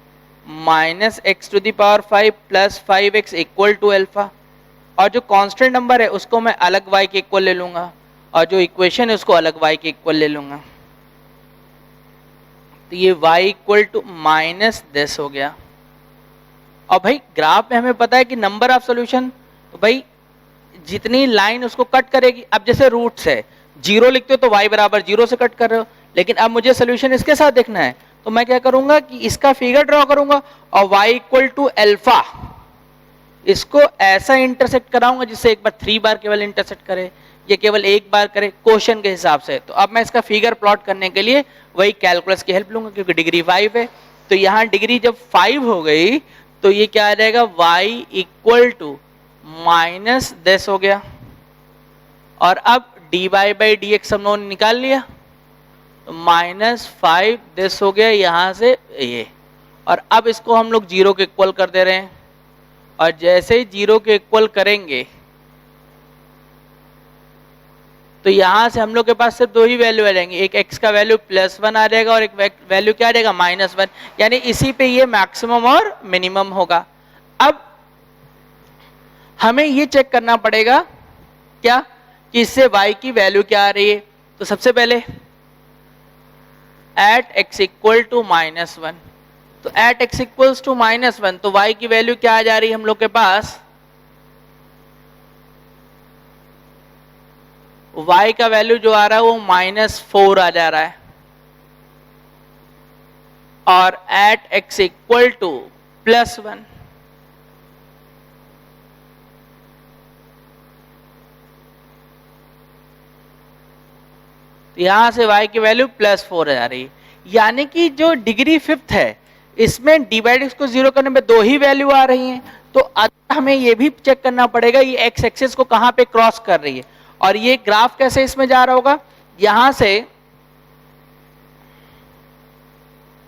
minus x to the power 5 plus 5x equal to alpha, और जो कांस्टेंट नंबर है उसको मैं अलग y के इक्वल ले लूंगा और जो इक्वेशन है उसको अलग y के इक्वल ले लूंगा। तो ये y इक्वल टू माइनस 10 हो गया। और भाई ग्राफ में हमें पता है कि नंबर ऑफ सॉल्यूशन, तो भाई जितनी लाइन उसको कट करेगी। अब जैसे रूट्स है, 0 लिखते हो तो y बराबर 0 से कट कर रहे हो, लेकिन अब मुझे सोल्यूशन इसके साथ देखना है तो मैं क्या करूंगा कि इसका फिगर ड्रॉ करूंगा और y इक्वल टू एल्फा, इसको ऐसा इंटरसेक्ट कराऊंगा जिससे एक बार 3 बार केवल इंटरसेक्ट करे, ये केवल एक बार करे क्वेश्चन के हिसाब से। तो अब मैं इसका फिगर प्लॉट करने के लिए वही कैलकुलस की हेल्प लूंगा क्योंकि डिग्री 5 है। तो यहाँ डिग्री जब 5 हो गई तो ये क्या आ जाएगा, y इक्वल टू माइनस 10 हो गया। और अब dy बाई डी एक्स हम लोगों ने निकाल लिया, तो माइनस 5 10 हो गया यहाँ से ये। और अब इसको हम लोग 0 के इक्वल कर दे रहे हैं, और जैसे ही 0 के इक्वल करेंगे तो यहां से हम लोग के पास सिर्फ 2 ही वैल्यू आ जाएंगे, एक x का वैल्यू +1 आ जाएगा और एक वैल्यू क्या आ जाएगा, -1, यानी इसी पे ये मैक्सिमम और मिनिमम होगा। अब हमें ये चेक करना पड़ेगा क्या कि इससे y की वैल्यू क्या आ रही है। तो सबसे पहले एट x इक्वल टू -1, तो एट x इक्वल्स टू -1 तो y की वैल्यू क्या आ जा रही है हम लोग के पास, y का वैल्यू जो आ रहा है वो -4 आ जा रहा है। और एट x इक्वल टू +1 तो यहां से y की वैल्यू +4 आ जा रही है, यानी कि जो डिग्री 5th है इसमें डिवाइड को 0 करने पे 2 ही वैल्यू आ रही हैं। तो हमें ये भी चेक करना पड़ेगा ये x एक्सिस को कहां पे क्रॉस कर रही है, और ये ग्राफ कैसे इसमें जा रहा होगा, यहां से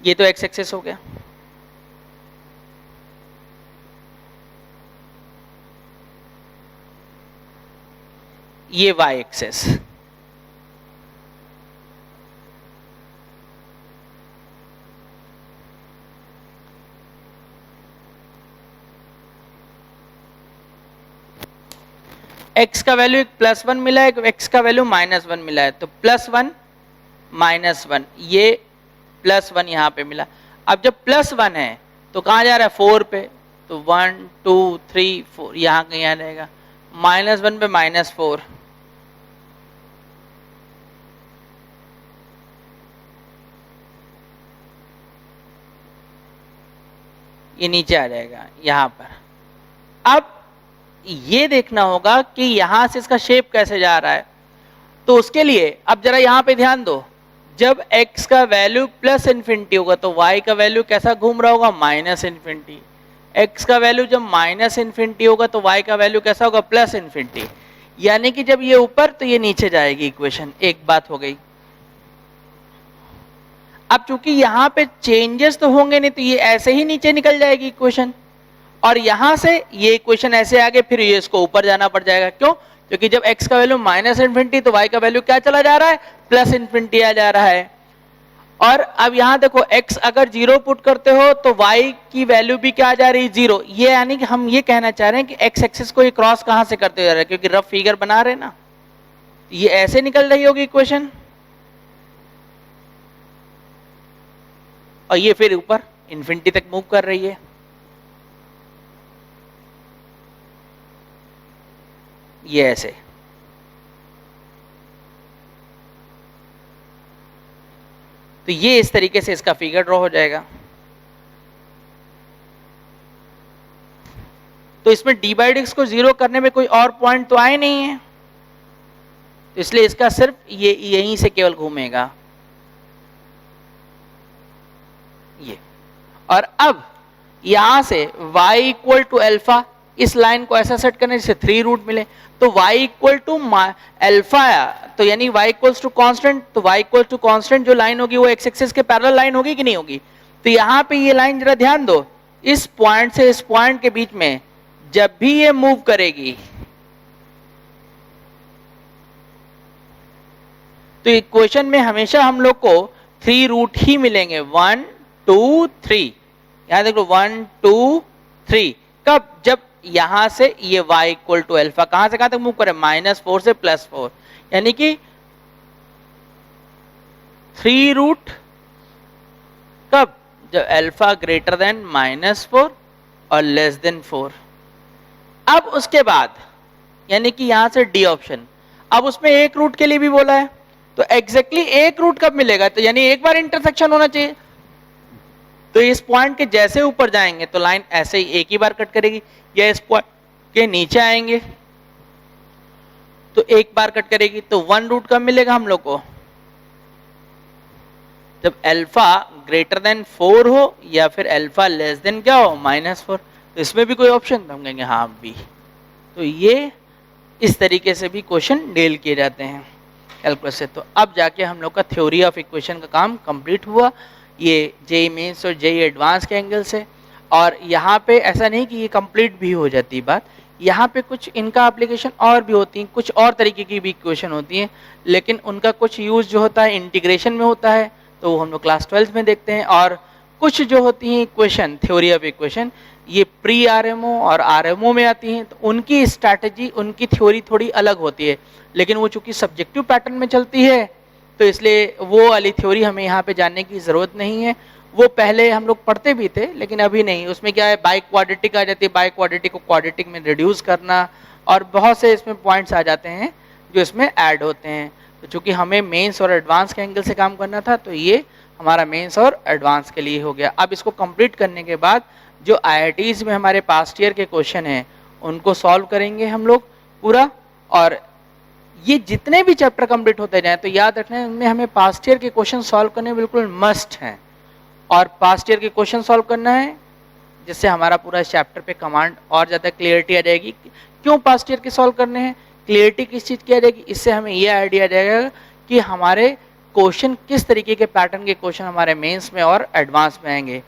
ये तो x एक्सिस हो गया, ये y एक्सिस, x का वैल्यू एक +1 मिला है, x का वैल्यू -1 मिला है, तो +1 -1, ये +1 यहाँ पे मिला। अब जब +1 है तो कहाँ जा रहा है 4 पे, तो 1 2 3 4 यहाँ कहीं आ जाएगा, -1 पे -4, ये नीचे आ जाएगा यहाँ पर। अब ये देखना होगा कि यहां से इसका शेप कैसे जा रहा है, तो उसके लिए अब जरा यहां पे ध्यान दो, जब x का वैल्यू +∞ होगा तो y का वैल्यू कैसा घूम रहा होगा, -∞। x का वैल्यू जब -∞ होगा तो y का वैल्यू कैसा होगा, +∞। यानी कि जब ये ऊपर तो ये नीचे जाएगी इक्वेशन, एक बात हो गई। अब चूंकि यहाँ पे चेंजेस तो होंगे नहीं तो ये ऐसे ही नीचे निकल जाएगी इक्वेशन, और यहां से ये इक्वेशन ऐसे आगे, फिर ये इसको ऊपर जाना पड़ जाएगा। क्यों? क्योंकि जब x का वैल्यू -∞ तो y का वैल्यू क्या चला जा रहा है, +∞ आ जा रहा है। और अब यहां देखो x अगर 0 पुट करते हो तो y की वैल्यू भी क्या आ जा रही है, 0। ये यानी कि हम ये कहना चाह रहे हैं कि x एक्सिस को ये क्रॉस कहां से करते जा रहा है, क्योंकि रफ फिगर बना रहे ना, ये ऐसे निकल रही होगी इक्वेशन, और ये फिर ऊपर इन्फिनिटी तक मूव कर रही है। ये ऐसे, तो ये इस तरीके से इसका फिगर ड्रॉ हो जाएगा। तो इसमें d/x को 0 करने में कोई और पॉइंट तो आए नहीं है, तो इसलिए इसका सिर्फ ये यहीं से केवल घूमेगा ये। और अब यहां से y = अल्फा, इस लाइन को ऐसा सेट करने जिससे 3 रूट मिले, तो y = अल्फा, तो यानी y = कांस्टेंट, तो y = कांस्टेंट जो लाइन होगी वो x एक्सिस के पैरेलल लाइन होगी कि नहीं होगी। तो यहां पे ये लाइन जरा ध्यान दो, इस पॉइंट से इस पॉइंट के बीच में जब भी ये मूव करेगी तो इक्वेशन में हमेशा हम लोग को 3 रूट ही मिलेंगे, 1 2 3। यहां देखो 1 2 3, कब? जब यहां से ये y = अल्फा कहां से कहां तक मूव करे, -4 से +4, यानी कि 3 रूट कब, जब अल्फा ग्रेटर देन -4 और लेस देन 4। अब उसके बाद यानी कि यहां से डी ऑप्शन, अब उसमें 1 रूट के लिए भी बोला है, तो एग्जैक्टली 1 रूट कब मिलेगा, तो यानी एक बार इंटरसेक्शन होना चाहिए। तो इस पॉइंट के जैसे ऊपर जाएंगे तो लाइन ऐसे ही एक ही बार कट करेगी, या इस पॉइंट के नीचे आएंगे तो एक बार कट करेगी। तो 1 रूट कब मिलेगा हम लोग को, जब अल्फा ग्रेटर देन 4 हो या फिर अल्फा लेस देन क्या हो, -4। तो इसमें भी कोई ऑप्शन, तो हम कहेंगे हाँ बी। तो ये इस तरीके से भी क्वेश्चन डील किए जाते हैं कैलकुलस से। तो अब जाके हम लोग का थ्योरी ऑफ इक्वेशन का काम कंप्लीट हुआ, ये जेईई मेंस और जेईई एडवांस के एंगल से। और यहाँ पे ऐसा नहीं कि ये कंप्लीट भी हो जाती बात, यहाँ पे कुछ इनका एप्लीकेशन और भी होती हैं, कुछ और तरीके की भी इक्वेशन होती हैं, लेकिन उनका कुछ यूज़ जो होता है इंटीग्रेशन में होता है, तो वो हम लोग क्लास 12 में देखते हैं। और कुछ जो होती हैं इक्वेशन, थ्योरी ऑफ इक्वेशन, ये प्री आरएमओ और आरएमओ में आती हैं, तो उनकी स्ट्रैटेजी, उनकी थ्योरी थोड़ी अलग होती है, लेकिन वो चूंकि सब्जेक्टिव पैटर्न में चलती है तो इसलिए वो वाली थ्योरी हमें यहाँ पे जानने की ज़रूरत नहीं है। वो पहले हम लोग पढ़ते भी थे लेकिन अभी नहीं। उसमें क्या है, बाई क्वाड्रेटिक आ जाती है, बाई क्वाड्रेटिक को क्वाड्रेटिक में रिड्यूस करना, और बहुत से इसमें पॉइंट्स आ जाते हैं जो इसमें ऐड होते हैं। तो चूँकि हमें मेंस और एडवांस के एंगल से काम करना था, तो ये हमारा मेंस और एडवांस के लिए हो गया। अब इसको कंप्लीट करने के बाद जो IITs में हमारे पास्ट ईयर के क्वेश्चन हैं उनको सॉल्व करेंगे हम लोग पूरा। और ये जितने भी चैप्टर कंप्लीट होते जाएं तो याद रखना है उनमें हमें पास्ट ईयर के क्वेश्चन सॉल्व करने बिल्कुल मस्ट हैं, और पास्ट ईयर के क्वेश्चन सॉल्व करना है जिससे हमारा पूरा इस चैप्टर पे कमांड और ज़्यादा क्लियरिटी आ जाएगी। क्यों पास्ट ईयर के सॉल्व करने हैं, क्लियरिटी किस चीज़ की आ जाएगी, इससे हमें ये आइडिया आ जाएगा कि हमारे क्वेश्चन किस तरीके के पैटर्न के क्वेश्चन हमारे मेंस में और एडवांस में आएंगे।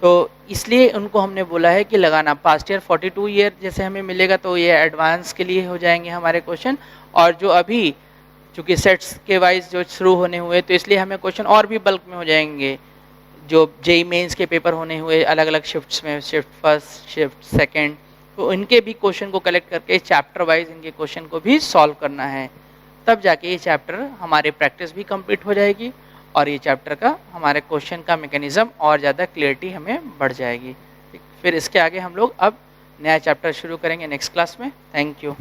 तो इसलिए उनको हमने बोला है कि लगाना पास्ट ईयर 42 ईयर जैसे हमें मिलेगा तो ये एडवांस के लिए हो जाएंगे हमारे क्वेश्चन। और जो अभी चूँकि सेट्स के वाइज जो शुरू होने हुए तो इसलिए हमें क्वेश्चन और भी बल्क में हो जाएंगे। जो जेईई मेंस के पेपर होने हुए अलग अलग शिफ्ट्स में, शिफ्ट फर्स्ट, शिफ्ट सेकंड, तो इनके भी क्वेश्चन को कलेक्ट करके चैप्टर वाइज इनके क्वेश्चन को भी सॉल्व करना है, तब जाके ये चैप्टर हमारे प्रैक्टिस भी कंप्लीट हो जाएगी और ये चैप्टर का हमारे क्वेश्चन का मैकेनिज्म और ज़्यादा क्लियरिटी हमें बढ़ जाएगी। ठीक, फिर इसके आगे हम लोग अब नया चैप्टर शुरू करेंगे नेक्स्ट क्लास में। Thank you.